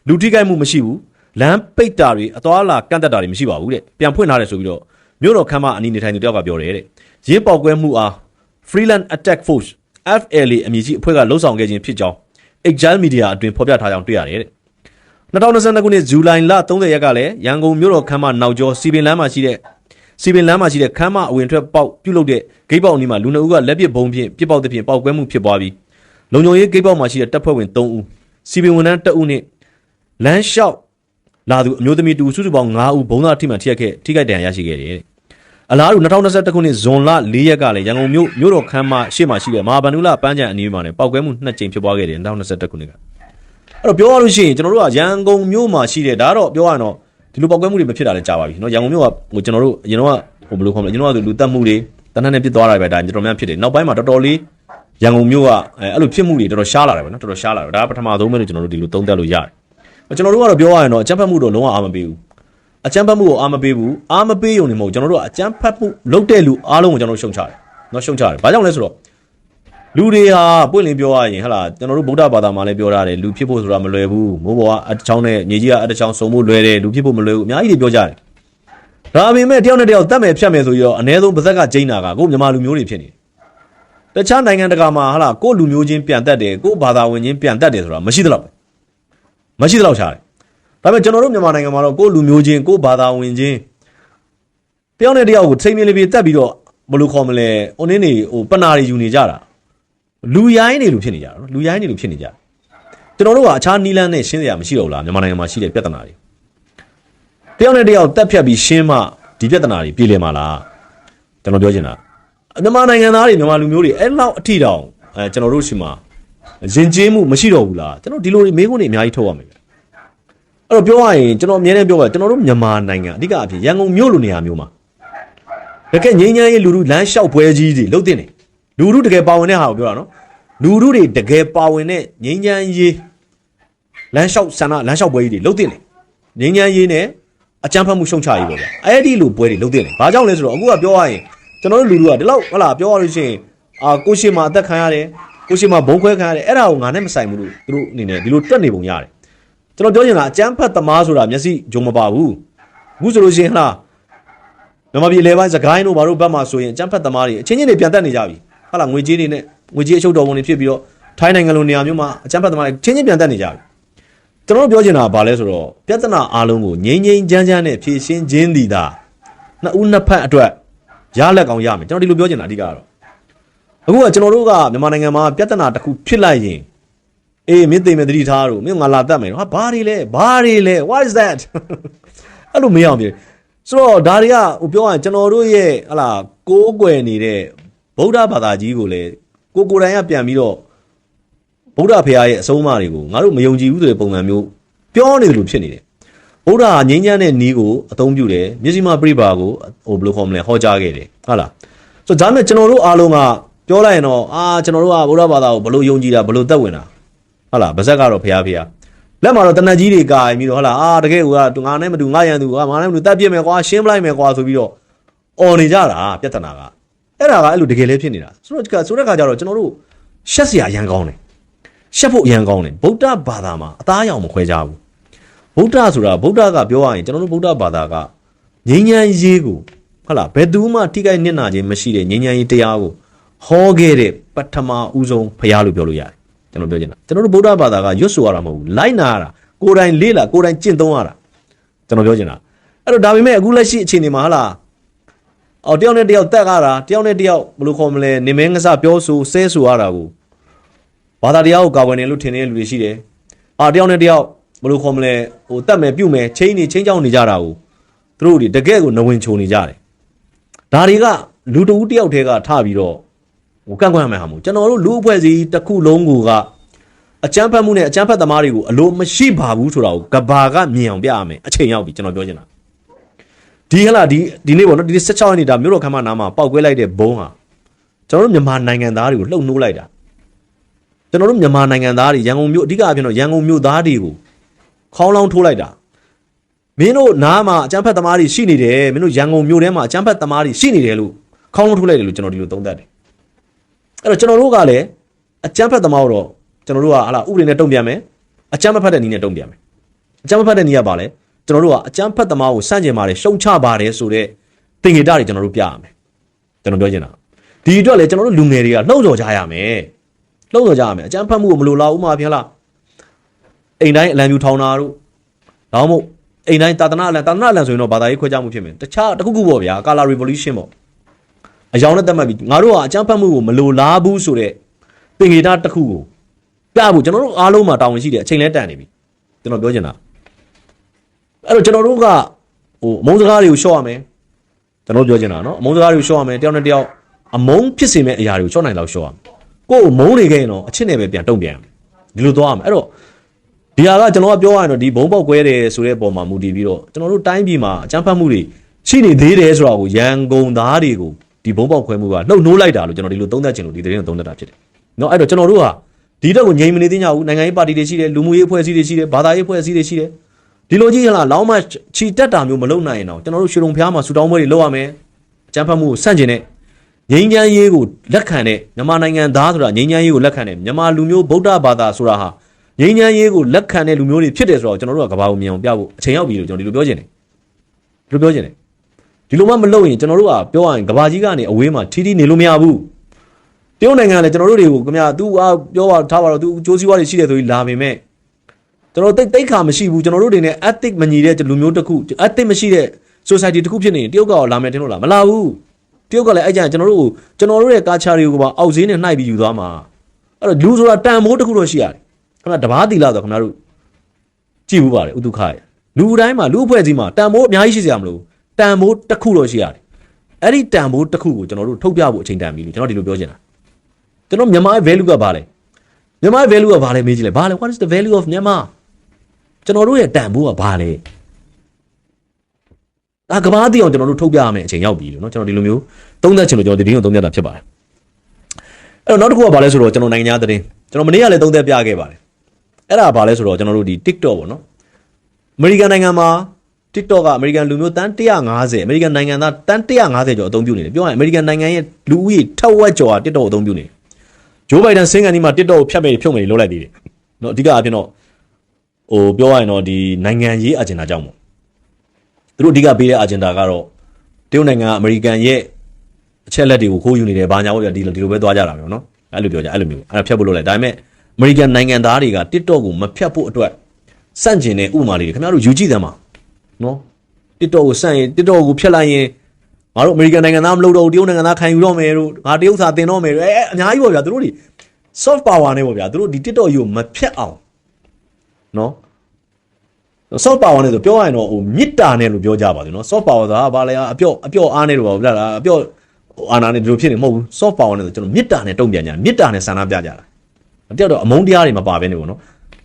ာလူထိခိုက်မှုမရှိဘူး။လမ်းပိတ်တာတွေအသွားအလာကန့်သက်တာတွေမရှိပါဘူးတဲ့။ပြန်ဖွင့်ထားတယ်ဆိုပြီးတော့မြို့တော်ခမ်းမအနီးနေထိုင်သူတယောက်ကပြောတယ်တဲ့။ရင်းပေါက်ကွဲမှုအား Freeland Attack Force FLA အမည်ကြီးအဖွဲ့ကလှုပ်ဆောင်ခဲ့ခြင်းဖြစ်ကြောင်း Exile Media အတွင်ဖော်ပြထားကြောင်းတွေ့ရတယ်တဲ့2022ခုနှစ်ဇူလိုင်လ30ရက်ကလည်းရန်ကုန်မြို့တော်ခမ်းမနောက်ကျောစီပင်လမ်းမှာရှိတဲ့ခမ်းမအဝင်ထွက်ပေါက်ပြုတ်လုတဲ့ဂိတ်ပေါက်အနီးမှာလူ2ဦးကလက်ပစ်ဘုံဖြင့်ပစ်ပေါက်တဲ့ဖြင့်ပေါက်ကွဲမှုဖြစ်ပွားပြီးလုံခြုံရေးဂိတ်ပေါက်မှာရှိတဲ့တပ်ဖွဲ့ဝင်3ဦးစီပင်ဝန်ထမ်း1ဦးနဲ့လမ်းလျှောက်လာသူအမျိုးသမီး2ဦးစုစုပေါင်း5ဦးဘုံသားထိမှန်ထိခိုက်ဒဏ်ရာရရှိခဲ့တယ်တဲ့အလားတူ2021ခုနှစ်ဇွန်လ4ရက်ကလည်းရန်ကုန်မြို့တော်ခမ်းမရှေ့မှာရှိတဲ့မဟာဗန္ဓုလပန်းခြံအနီးမှာလည်းပောက်ကွဲမှု2ကြိမ်ဖြစ်ပွားခဲ့တယ်2021ခုနှစ်ကအဲ့တော့ပြောရလို့ရှိရင်ကျွန်တော်တို့ကရန်ကုန်မြို့မှာရှိတဲ့ဒါကတော့ပြောရရင်တော့ဒီလိုပောက်ကွဲမှုတွေမဖြစ်တာလည်းကြာပါပြီเนาะရန်ကုန်မြို့ကဟိုကျွန်တော်တို့အရင်တော့ဟိုဘယ်လိုခေါ်မလဲကျွန်တော်ကလူတက်မှုတွေတနက်နဲ့ပြစ်သွားတာပဲဒါကျွန်တော်များဖြစ်တယ်နောက်ပိုင်းမှာတော်တော်လေးရန်ကုန်မြို့ကအဲ့လိုဖြစ်မှုတွေတော်တော်ရှားလာတယ်ပဲเนาะတော်တော်ရှားလာတယ်ဒါကပထမဆုံးပဲလို့ကျွန်တော်တို့ဒီလိုသုံးသပ်လို့ရတယ်ကျွန်တော်တို့ကတော့ပြောရရင်တော့အကြမ်းဖက်မှုတော့လုံးဝအားမပေးဘူးအကြမ်းဖက်မှုကိုအားမပေးဘူးအားမပေးုံနေမဟုတ်ကျွန်တော်တို့အကြမ်းဖက်မှုလုပ်တဲ့လူအားလုံးကိုကျွန်တော်တို့ရှုံချတယ်เนาะရှုံချတယ်ဘာကြောင့်လဲဆိုတော့လူတွေဟာပွင့်လင်းပြောရရင်ဟလာကျွန်တော်တို့ဗုဒ္ဓဘာသာမှာလည်းပြောထားတယ်လူဖြစ်ဖို့ဆိုတာမလွယ်ဘူးမိုးပေါ်ကအတချောင်းနဲ့ညီကြီးကအတချောင်းစုံဖို့လွယ်တယ်လူဖြစ်ဖို့မလွယ်ဘူးအများကြီးတွေပြောကြတယ်ဒါပေမဲ့တယောက်နဲ့တယောက်တတ်မယ်ဖြတ်မယ်ဆိုပြီးတော့အ ਨੇ ဆုံးပါဇက်ကဂျိန်းတာကကိုမြန်မာလူမျိုးတွေဖြစ်နေတယ်တခြားနိုင်ငံတကာမှာဟလာကိုလူမျိုးချင်းပြန်တက်တယ်ကိုဘာသာဝင်ချင်းပြန်တက်တယ်ဆိုတာမရှိသလောက်ရှားတယ်ဒါပေမဲ့ကျွန်တော်တို့မြန်မာနိုင်ငံမှာတော့ကိုလူမျိုးချင်းကိုဘာသာဝင်ချင်းတယောက်နဲ့တယောက်ကိုထိမ့်မြင်လေးပြီးတက်ပြီးတော့ဘယ်လိုခေါ်မလဲအုံနင်းနေဟိုပနာတွေယူနေကြတာလူရိုင်းနေလို့ဖြစ်နေကြတာလူရိုင်းနေလို့ဖြစ်နေကြကျွန်တော်တို့ကအခြားနီလန်းနဲ့ရှင်းစရာမရှိတော့ဘူးလားမြန်မာနိုင်ငံမှာရှိတဲ့ပြဿနာတွေတယောက်နဲ့တယောက်တက်ဖြတ်ပြီးရှင်းမှဒီပြဿနာတွေပြည်လည်မှာလားကျွန်တော်ပြောချင်တာမြန်မာနိုင်ငံသားတွေမြန်မာလူမျိုးတွေအဲ့လောက်အထီတောင်ကျွန်တော်တို့ရှိမှာရင်ကျေးမှုမရှိတော့ဘူးလားကျွန်တော်ဒီလိုမေးခွန်းတွေအများကြီးထုတ်ရမယ်အဲ့တော့ပြောရရင်ကျွန်တော်အမြဲတမ်းပြောပါကျွန်တော်တို့မြန်မာနိုင်ငံအဓိကအဖြစ်ရန်ကုန်မြို့လိုနေရာမျိုးမှာတကယ်ငြိမ်းချမ်းရေးလူထုလမ်းလျှောက်ပွဲကြီးတွေလုပ်တင်တယ်လူထုတကယ်ပါဝင်တဲ့ဟာကိုပြောတာနော်လူထုတွေတကယ်ပါဝင်တဲ့ငြိမ်းချမ်းရေးလမ်းလျှောက်ဆန္ဒလမ်းလျှောက်ပွဲကြီးတွေလုပ်တင်တယ်ငြိမ်းချမ်းရေးနဲ့အကြမ်းဖက်မှုရှုံချရေးပေါ့ဗျာအဲ့ဒီလိုပွဲတွေလုပ်တင်တယ်ဘာကြောင့်လဲဆိုတော့အခုကပြောရရင်ကျွန်တော်တို့လူထုကဒီလောက်ဟလာပြောရလို့ရှိရင်ကိုရှိမှာအသက်ခံရတယ်ကိုရှိမှာဘုံခွဲခံရတယ်အဲ့ဒါကိုငါနဲ့မဆိုင်ဘူးလို့သူတို့အနေနဲ့ဒီလိုတွက်နေပုံရတယ်ကျွန်တော်ပြောချင်တာအကျန်းဖတ်သမားဆိုတာမျက်စိဂျုံမပါဘူးအခုဆိုလို့ရှိရင်ဟလားမြန်မာပြည်လေပိုင်းစကိုင်းတို့ဘာလို့ဘက်မှာဆိုရင်အကျန်းဖတ်သမားတွေအချင်းချင်းတွေပြန်တက်နေကြပြီဟာလားငွေကြေးတွေနဲ့ငွေကြေးအချုပ်တော်ဝင်တွေဖြစ်ပြီးတော့ထိုင်းနိုင်ငံလိုနေရာမျိုးမှာအကျန်းဖတ်သမားတွေချင်းချင်းပြန်တက်နေကြပြီကျွန်တော်တို့ပြောချင်တာကဘာလဲဆိုတော့ပြဿနာအားလုံးကိုငြိမ်းငြိမ်းချမ်းချမ်းနဲ့ဖြေရှင်းခြင်းသည်သာနှစ်ဦးနှစ်ဖက်အတွက်ရလက်ကောင်းရမယ်ကျွန်တော်ဒီလိုပြောချင်တာအဓိကတော့အခုကကျွန်တော်တို့ကမြန်မာနိုင်ငံမှာပြဿနာတစ်ခုဖြစ်လိုက်ရင်အေးမင်းသိမယ်တတိထားတို့မင်းငါလာတတ်မယ်ဟာဘာတွေလဲ what is that အဲ့လိုမရအောင်ပြေ ဆိုတော့ဒါတွေကဟိုပြောရရင်ကျွန်တော်တို့ရဲ့ဟလာကိုးကွယ်နေတဲ့ဗုဒ္ဓဘာသာကြီးကိုလည်းကိုယ်တိုင်ကပြန်ပြီးတော့ဗုဒ္ဓဖရာရဲ့အဆုံးအမတွေကိုငါတို့မယုံကြည်ဘူးဆိုတဲ့ပုံစံမျိုးပြောနေတယ်လို့ဖြစ်နေတယ်ဗုဒ္ဓငြိမ်းချမ်းတဲ့နီးကိုအသုံးပြုတယ်မျက်စိမပြိပါကိုဟိုဘယ်လိုခေါ်မလဲဟောကြားခဲ့တယ်ဟုတ်လားဆိုတော့ဒါမဲ့ကျွန်တော်တို့အားလုံးကပြောလိုက်ရင်တော့ကျွန်တော်တို့ကဗုဒ္ဓဘာသာကိုဘယ်လိုယုံကြည်တာဘယ်လိုသက်ဝင်တာဟုတ်လားဗဇက်ကတော့ဖရာလက်မှာတော့တနတ်ကြီးတွေကာရင်ပြီးတော့ဟုတ်လားတကယ်ကငါနဲ့မတူငါရန်သူကငါနဲ့မတူတက်ပြစ်မယ်ကွာရှင်းပလိုက်မယ်ကွာဆိုပြီးတော့អော်နေကြတာပြဿနာကအဲ့ဒါကအဲ့လိုတကယ်လေးဖြစ်နေတာဆိုတဲ့ခါကျတော့ကျွန်တော်တို့ရှက်စရာအရန်ကောင်းတယ်ရှက်ဖို့အရန်ကောင်းတယ်ဗုဒ္ဓဘာသာမှာအသားအရောင်မခွဲကြဘူးဗုဒ္ဓဆိုတာဗုဒ္ဓကပြောရရင်ကျွန်တော်တို့ဗုဒ္ဓဘာသာကငြိမ်းချမ်းရေးကိုဟုတ်လားဘယ်သူမှထိခိုက်နစ်နာခြင်းမရှိတဲ့ငြိမ်းချမ်းရေးတရားကိုဟောခဲ့တဲ့ပထမဦးဆုံးဘုရားလို့ပြောလို့ရတယ်ကျွန်တော်ပြောချင်တာကျွန်တော်တို့ဗုဒ္ဓဘာသာကရွတ်ဆိုရတာမဟုတ်ဘူးလိုက်နာရတာကိုယ်တိုင်လေးလာကိုယ်တိုင်ကျင့်သုံးရတာကျွန်တော်ပြောချင်တာအဲ့တော့ဒါပေမဲ့အခုလက်ရှိအခြေအနေမှာဟာလားတယောက်နဲ့တယောက်တက်ရတာတယောက်နဲ့တယောက်ဘယ်လိုခေါ်မလဲနေမင်းငစပြောဆိုဆဲဆိုရတာကိုဘာသာတရားကိုကာကွယ်နေလို့ထင်နေတဲ့လူတွေရှိတယ်တယောက်နဲ့တယောက်ဘယ်လိုခေါ်မလဲဟိုတက်မယ်ပြုတ်မယ်ချင်းချောင်းနေကြတာကိုသူတို့တွေတကယ်ကိုနဝင်ချုံနေကြတယ်ဒါတွေကလူတဦးတယောက်တည်းကထပြီးတော့ဟိုကန့်ကွက်မှန်းဟာမို့ကျွန်တော်တို့လူအဖွဲ့အစည်းတစ်ခုလုံးကအကြမ်းဖက်မှုနဲ့အကြမ်းဖက်သမားတွေကိုအလိုမရှိပါဘူးဆိုတာကိုကဘာကမြင်အောင်ပြရမယ်အချိန်ရောက်ပြီကျွန်တော်ပြောချင်တာဒီဟလာဒီနေ့ပေါ့နော်ဒီ16ရက်နေ့ဒါမြို့တော်ခမ်းမနားမှာပောက်ကွဲလိုက်တဲ့ဘုံဟာကျွန်တော်တို့မြန်မာနိုင်ငံသားတွေကိုလှုပ်နှိုးလိုက်တာကျွန်တော်တို့မြန်မာနိုင်ငံသားတွေရန်ကုန်မြို့အဓိကအဖြစ်တော့ရန်ကုန်မြို့သားတွေကိုခေါင်းလောင်းထိုးလိုက်တာမင်းတို့နားမှာအကြမ်းဖက်သမားတွေရှိနေတယ်မင်းတို့ရန်ကုန်မြို့ထဲမှာအကြမ်းဖက်သမားတွေရှိနေတယ်လို့ခေါင်းလောင်းထိုးလိုက်တယ်လို့ကျွန်တော်ဒီလိုသုံးသပ်တယ်အဲ့တော့ကျွန်တော်တို့ကလည်းအကြမ်းဖက်သမားတော့ကျွန်တော်တို့ကဟာဥပဒေနဲ့တုံ့ပြန်မယ်အကြမ်းမဖက်တဲ့နည်းနဲ့တုံ့ပြန်မယ်အကြမ်းမဖက်တဲ့နည်းကပါလဲကျွန်တော်တို့ကအကြမ်းဖက်သမားကိုစန့်ကျင်ပါတယ်ရှုံချပါတယ်ဆိုတဲ့သင်္ကေတတွေကျွန်တော်တို့ပြရမယ်ကျွန်တော်ပြောချင်တာဒီအတွက်လည်းကျွန်တော်တို့လူငယ်တွေကလှုံ့ဆော်ကြရမယ်လှုံ့ဆော်ကြရမယ်အကြမ်းဖက်မှုကိုမလိုလားဥမာပြန်လားအိမ်တိုင်းအလံပြူထောင်တာတို့ဒါမှမဟုတ်အိမ်တိုင်းတာသနာအလံဆိုရင်တော့ဘာသာရေးခွဲခြားမှုဖြစ်မယ်တခြားတစ်ခုခုပေါ့ဗျာ Color Revolution ပေါ့အယောင်နဲ့တက်မှတ်ပြီးငါတို့ကအကြမ်းဖက်မှုကိုမလိုလားဘူးဆိုတဲ့သင်္ကေတတစ်ခုကိုပြဖို့ကျွန်တော်တို့အားလုံးမှာတာဝန်ရှိတယ်အချိန်လဲတန်နေပြီကျွန်တော်ပြောချင်တာအဲ့တော့ကျွန်တော်တို့ကဟိုအမုန်းစကားတွေကိုရှော့ရမယ်ကျွန်တော်ပြောချင်တာနော်အမုန်းစကားတွေကိုရှော့ရမယ်တယောက်နဲ့တယောက်အမုန်းဖြစ်စေမဲ့အရာတွေကိုရှော့နိုင်လောက်ရှော့ရမယ်ကိုယ်မုန်းနေခဲ့ရင်တော့အချစ်နဲ့ပဲပြန်တုံ့ပြန်ဒီလိုသွားရမယ်အဲ့တော့ဒီဟာကကျွန်တော်ကပြောရရင်တော့ဒီဘုံပေါက်ကွဲတယ်ဆိုတဲ့ပုံမှာမူတည်ပြီးတော့ကျွန်တော်တို့တိုင်းပြည်မှာအကြမ်းဖက်မှုတွေရှိနေသေးတယ်ဆိုတာကိုရန်ကုန်သားတွေကိုဒီဘုံပေါက်ခွဲမှုကနှုတ်နှိုးလိုက်တာလို့ကျွန်တော်ဒီလိုသုံးသပ်ချင်လို့ဒီသတင်းကိုသုံးသပ်တာဖြစ်တယ်เนาะအဲ့တော့ကျွန်တော်တို့ကဒီတော့ကိုငြိမ်မနေသေးကြဘူးနိုင်ငံရေးပါတီတွေရှိတယ်လူမှုရေးအဖွဲ့အစည်းတွေရှိတယ်ဘာသာရေးအဖွဲ့အစည်းတွေရှိတယ်ဒီလိုကြီးဟလားလောင်းမချီတက်တာမျိုးမလုပ်နိုင်ရင်တော့ကျွန်တော်တို့ရွှေလုံဖျားမှာဆူတောင်းပွဲတွေလုပ်ရမယ်အကြမ်းဖက်မှုကိုဆန့်ကျင်တဲ့ငြိမ်းချမ်းရေးကိုလက်ခံတဲ့မြန်မာနိုင်ငံသားဆိုတာငြိမ်းချမ်းရေးကိုလက်ခံတဲ့မြန်မာလူမျိုးဗုဒ္ဓဘာသာဆိုတာဟာငြိမ်းချမ်းရေးကိုလက်ခံတဲ့လူမျိုးတွေဖြစ်တယ်ဆိုတော့ကျွန်တော်တို့ကကဘာကိုမြင်အောင်ပြဖို့အချိန်ရောက်ပြီလို့ကျွန်တော်ဒီလိုပြောချင်တယ်ဒီလိုပြောချင်တယ်ဒီလိုမှမလုပ်ရင်ကျွန်တော်တို့ကပြောရရင်ကဘာကြီးကနေအဝေးမှာထီးထီးနေလို့မရဘူးတရုတ်နိုင်ငံလည်းကျွန်တော်တို့တွေကိုခင်ဗျာသူပြောပါထားပါတော့သူအကျိုးစီးပွားတွေရှိတယ်ဆိုပြီးလာပေမဲ့ကျွန်တော်တိတ်ခါမရှိဘူးကျွန်တော်တို့တွေနဲ့ ethic မညီတဲ့လူမျိုးတစ်ခု ethic မရှိတဲ့ society တစ်ခုဖြစ်နေရင်တရုတ်ကလာမယ်တင်လို့လားမလာဘူးတရုတ်ကလည်းအဲ့ကြကျွန်တော်တို့ရဲ့ culture တွေကိုပါအောက်ဈေးနဲ့နှိုက်ပြီးယူသွားမှာအဲ့တော့လူဆိုတာတန်မိုးတစ်ခုတော့ရှိရတယ်ခင်ဗျာတဘာတီလာဆိုခင်ဗျားတို့ကြည့်ဘူးပါတယ်ဥတုခရလူတိုင်းမှာလူအဖွဲ့အစည်းမှာတန်မိုးအများကြီးရှိစရာမလိုတန်မိုးတစ်ခုတော့ရှိရတယ်အဲ့ဒီတန်မိုးတစ်ခုကိုကျွန်တော်တို့ထုတ်ပြဖို့အချိန်တန်ပြီလို့ကျွန်တော်ဒီလိုပြောချင်တာကျွန်တော်မြန်မာရဲ့ value ကဘာလဲမြန်မာရဲ့ value ကဘာလဲမေးကြည့်လိုက်ဘာလဲ what is the value of Myanmar ကျွန်တော်တို့ရဲ့တန်ဖိုးကဘာလဲဒါကဘာတီအောင်ကျွန်တော်တို့ထုတ်ပြရမယ်အချိန်ရောက်ပြီလို့เนาะကျွန်တော်ဒီလိုမျိုးသုံးသပ်ချင်လို့ကျွန်တော်ဒီတင်းကိုသုံးသပ်တာဖြစ်ပါတယ်အဲ့တော့နောက်တစ်ခုကဘာလဲဆိုတော့ကျွန်တော်နိုင်ငံသားသတင်းကျွန်တော်မနေ့ကလည်းသုံးသပ်ပြခဲ့ပါတယ်အဲ့ဒါဘာလဲဆိုတော့ကျွန်တော်တို့ဒီ TikTok ပေါ့နော်အမေရိကန်နိုင်ငံမှာ TikTok ကအမေရိကန်လူမျိုးတန်း150အမေရိကန်နိုင်ငံသားတန်း150ကျော်အသုံးပြုနေတယ်ပြောရရင်အမေရိကန်နိုင်ငံရဲ့လူဦးရေထက်ဝက်ကျော်က TikTok ကိုအသုံးပြုနေတယ်ဂျိုးဘိုင်ဒန်စင်ကန်ဒီမှာ TikTok ကိုဖြတ်မယ်ဖြုတ်မယ်လုပ်လိုက်သေးတယ်เนาะအဓိကအဖြစ်တော့ဟိုပြောရရင်တော့ဒီနိုင်ငံရေးအဂျင်ဒါကြောင့်ပေါ့သူတို့အဓိကပေးတဲ့အဂျင်ဒါကတော့တရုတ်နိုင်ငံကအမေရိကန်ရဲ့အချက်လက်တွေကိုခိုးယူနေတယ်ဘာညာပေါ့ဗျာဒီလိုပဲသွားကြတာမျိုးเนาะအဲ့လိုပြောကြအဲ့လိုမျိုးအဲ့ဒါဖြတ်ဖို့လုပ်လိုက်ဒါပေမဲ့အမေရိကန်နိုင်ငံသားတွေက TikTok ကိုမဖြတ်ဖို့အတွက်စန့်ကျင်တဲ့ဥပမာလေးတွေခင်ဗျားတို့ယူကြည့်သမ်းပါနော် TikTok ကိုစန့်ရင် TikTok ကိုဖြတ်လိုက်ရင်ငါတို့အမေရိကန်နိုင်ငံသားမလုပ်တော့ဘူးတရုတ်နိုင်ငံသားခံယူတော့မယ်တို့ငါတရုတ်စာတင်တော့မယ်တို့အများကြီးပေါ့ဗျာသူတို့တွေ soft power နဲ့ပေါ့ဗျာသူတို့ဒီ TikTok ကိုမဖြတ်အောင်နော် soft power နဲ့ဆိုပြောရရင်တော့ဟိုမေတ္တာနဲ့လို့ပြောကြပါသေးနော် soft power ဆိုတာဘာလဲအပြော့အားနဲ့လို့ပါလားအပြော့အာနာနဲ့ဒီလိုဖြစ်နေမဟုတ်ဘူး soft power နဲ့ဆိုကျွန်တော်မေတ္တာနဲ့တုံ့ပြန်ကြမေတ္တာနဲ့ဆန္ဒပြကြတာတယောက်တော့အမုန်းတရားတွေမပါဘဲနေပေါ့နော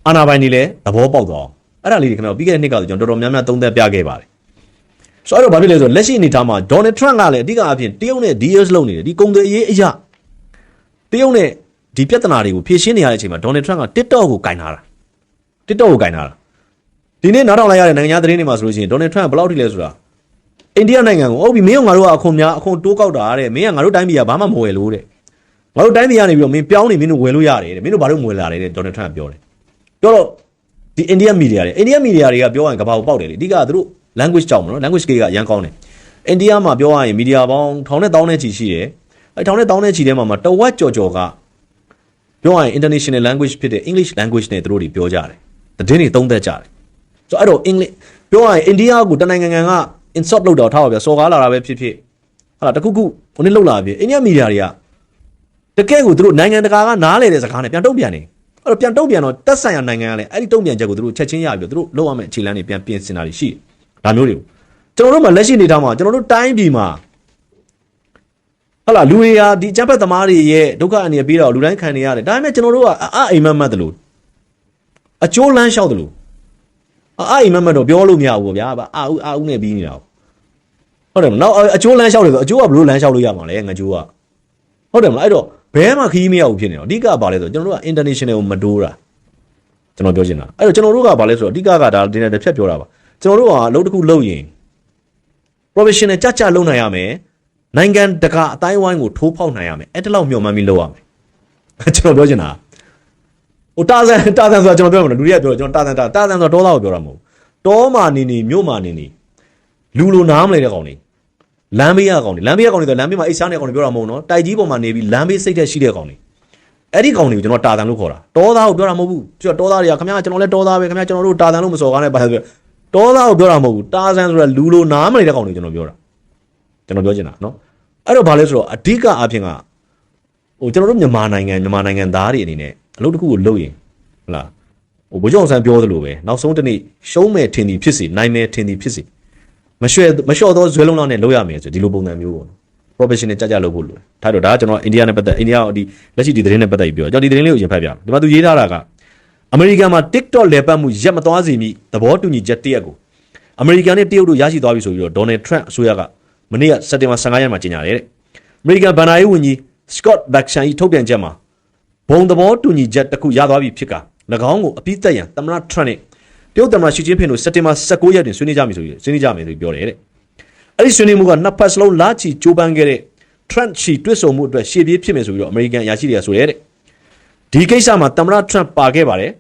်အာနာပိုင်တွေလည်းသဘောပေါက်သွားအောင်အဲ့ဒါလေးတွေခင်ဗျာပြီးခဲ့တဲ့နှစ်ကဆိုကျွန်တော်တော်တော်များများသုံးသပ်ပြခဲ့ပါတယ်ဆိုတော့ဘာဖြစ်လဲဆိုလက်ရှိအနေထားမှာ Donald Trump ကလည်းအဓိကအဖြစ်တရုတ်နဲ့ deals လုပ်နေတယ်ဒီကုန်သွယ်ရေးအရာတရုတ်နဲ့ဒီပြဿနာတွေကိုဖြေရှင်းနေရတဲ့အချိန်မှာ Donald Trump က TikTok ကိုကင်ထားတာဒီနေ့နားထောင်လိုက်ရတဲ့နိုင်ငံသားသတင်းတွေမှာဆိုလို့ရှိရင် Donald Trump ဘယ်လောက်ထိလဲဆိုတာအိန္ဒိယနိုင်ငံကိုဟုတ်ပြီမင်းတို့ငါတို့ကအခွန်တိုးကောက်တာတဲ့မင်းကငါတို့တိုင်းပြည်ကဘာမှမဝယ်လို့တဲ့ငါတို့တိုင်းပြည်ကနေပြီးတော့မင်းပြောင်းနေမင်းတို့ဝယ်လို့ရတယ်တဲ့မင်းတို့ဘာလို့မဝယ်လာလဲတဲ့ Donald Trump ပြောတယ်ပြောတော့ဒီအိန္ဒိယမီဒီယာတွေကပြောရရင်ကဘာကိုပေါက်တယ်လေအဓိကသူတို့ language ကြောင့်မနော် language ကရန်ကောင်းတယ်အိန္ဒိယမှာပြောရရင်မီဒီယာပေါင်းထောင်နဲ့တောင်းနဲ့ချီရှိတယ်အဲထောင်နဲ့တောင်းနဲ့ချီထဲမှာတဝက်ကျော်ကပြောရရင် international language ဖြစ်တဲ့ English language နဲ့သူတို့တွေပြောကြတယ်သတင်းတွေသုံးသပ်ကြတယ်ဆိုတော့အဲ့တော့ English ပြောရရင်အိန္ဒိယကိုတနိုင်ငံက insult လုပ်တော့ထားပါဗျာစော်ကားလာတာပဲဖြစ်ဟာလားတခုခုဟိုနေ့လောက်လာပြီအိန္ဒိယမီဒီယာတွေကတကယ်ကိုသူတို့နိုင်ငံတကာကနားလေတဲ့စကားနဲ့ပြန်တုံ့ပြန်နေအဲ့တော့ပြန်တုံ့ပြန်တော့တက်ဆိုင်ရာနိုင်ငံကလည်းအဲ့ဒီတုံ့ပြန်ချက်ကိုသူတို့ချက်ချင်းရပြီးတော့သူတို့လောက်ရမယ့်အခြေလမ်းတွေပြန်ပြင်ဆင်တာတွေရှိတယ်ဒါမျိုးတွေကိုကျွန်တော်တို့မှလက်ရှိနေထားမှာကျွန်တော်တို့တိုင်းပြည်မှာဟုတ်လားလူတွေဟာဒီကျန်းဖက်သမားတွေရဲ့ဒုက္ခအနေနဲ့ပြီးတော့လူတိုင်းခံနေရတယ်ဒါပေမဲ့ကျွန်တော်တို့ကအိမ်မက်တယ်လို့အကျိုးလမ်းလျှောက်တယ်လို့အိမ်မက်တော့ပြောလို့မရဘူးဗျာအာဦးနဲ့ပြီးနေတာဟုတ်တယ်မလားအကျိုးလမ်းလျှောက်တယ်ဆိုအကျိုးကဘယ်လိုလမ်းလျှောက်လို့ရမှာလဲငါကျိုးကဟုတ်တယ်မလားအဲ့တော့ဘဲမှာခီးမရဘူးဖြစ်နေတော့အဓိကဘာလဲဆိုကျွန်တော်တို့က international ကိုမတိုးတာကျွန်တော်ပြောချင်တာအဲ့တော့ကျွန်တော်တို့ကဘာလဲဆိုတော့အဓိကဒါဒီနေ့တစ်ဖြတ်ပြောတာပါကျွန်တော်တို့ကအလုပ်တစ်ခုလုပ်ရင် professional ကြလုပ်နိုင်ရမယ်နိုင်ငံတကာအတိုင်းဝိုင်းကိုထိုးဖောက်နိုင်ရမယ်အဲ့တလောက်မျှော်မှန်းပြီးလုပ်ရမယ်ကျွန်တော်ပြောချင်တာဟိုတာဆန်ဆိုတာကျွန်တော်ပြောမှာလူတွေကပြောကျွန်တော်တာဆန်ဆိုတော့တောသားကိုပြောတာမဟုတ်တောမှာနေမြို့မှာနေလူလိုနားမလဲတဲ့ကောင်တွေလမ်းဘေးကကောင်တွေဆိုလမ်းဘေးမှာအိတ်စားနေကောင်တွေပြောတာမဟုတ်နော်တိုက်ကြီးပေါ်မှာနေပြီးလမ်းဘေးစိတ်သက်ရှိတဲ့ကောင်တွေအဲ့ဒီကောင်တွေကိုကျွန်တော်တာဆန်လို့ခေါ်တာတောသားကိုပြောတာမဟုတ်ဘူးပြီးတော့တောသားတွေကခင်ဗျားကျွန်တော်လည်းတောသားပဲခင်ဗျားကျွန်တော်တို့တာဆန်လို့မစော်ကားနဲ့ပါဆိုတောသားကိုပြောတာမဟုတ်ဘူးတာဆန်ဆိုတာလူလိုနားမလဲတဲ့ကောင်တွေကျွန်တော်ပြောတာကျွန်တော်ပြောချင်တာနော်အဲ့တော့ဘာလဲဆိုတော့အဓိကအဖြစ်ကဟိုကျွန်တော်တို့မြန်မာနိုင်ငံသားတွေအနေနဲ့အလုပ်တစ်ခုကိုလုပ်ရင်ဟုတ်လားဟိုဘိုးကျောင်းဆန်းပြောသလိုပဲနောက်ဆုံးတစ်နေ့ရှုံးမယ်ထင်သည်ဖြစ်စေနိုင်မယ်ထင်သည်ဖြစ်စေမလျှော့သောဇွဲလုံးလောက်နဲ့လုပ်ရမယ်ဆိုဒီလိုပုံစံမျိုးပေါ့နော် professional ကြလုပ်ဖို့လိုတယ်ထားတော့ဒါကကျွန်တော်အိန္ဒိယနဲ့ပတ်သက်အိန္ဒိယဒီလက်ရှိဒီသတင်းနဲ့ပတ်သက်ပြီးပြောကျွန်တော်ဒီသတင်းလေးကိုရင်ဖတ်ပြမယ်ဒီမှာသူရေးထားတာကအမေရိကန်မှာ TikTok လဲပတ်မှုရက်မသွားစေမိသဘောတူညီချက်တရက်ကိုအမေရိကန်နဲ့တရုတ်တို့ရရှိသွားပြီဆိုပြီးတော့ Donald Trump အစိုးရကမနေ့ကစက်တင်ဘာ15ရက်မှာကြေညာတယ်တဲ့အမေရိကန်ဗန်နာရေးဝန်ကြီး Scott Bessent ၏ထုတ်ပြန်ချက်မှာဘုံသဘောတူညီချက်တစ်ခုရသွားပြီဖြစ်က၎င်းကိုအပြည့်သက်ရန်သမ္မတ Trump နဲ့တရုတ်သမ္မတရှီကျင်းဖင်တို့စက်တင်ဘာ16ရက်တွင်ဆွေးနွေးကြမယ်ဆိုပြီးပြောတယ်တဲ့အဲ့ဒီဆွေးနွေးမှုကနှစ်ဖက်စလုံးလာချီကြိုးပမ်းခဲ့တဲ့ Trump ချီတွစ်ဆုံမှုအတွက်ရှေ့ပြေးဖြစ်မယ်ဆိုပြီးတော့အမေရိကန်အရာရှိတွေကဆိုတယ်တဲ့ဒီကိစ္စမှာသမ္မတ Trump ပါခဲ့ပါတယ်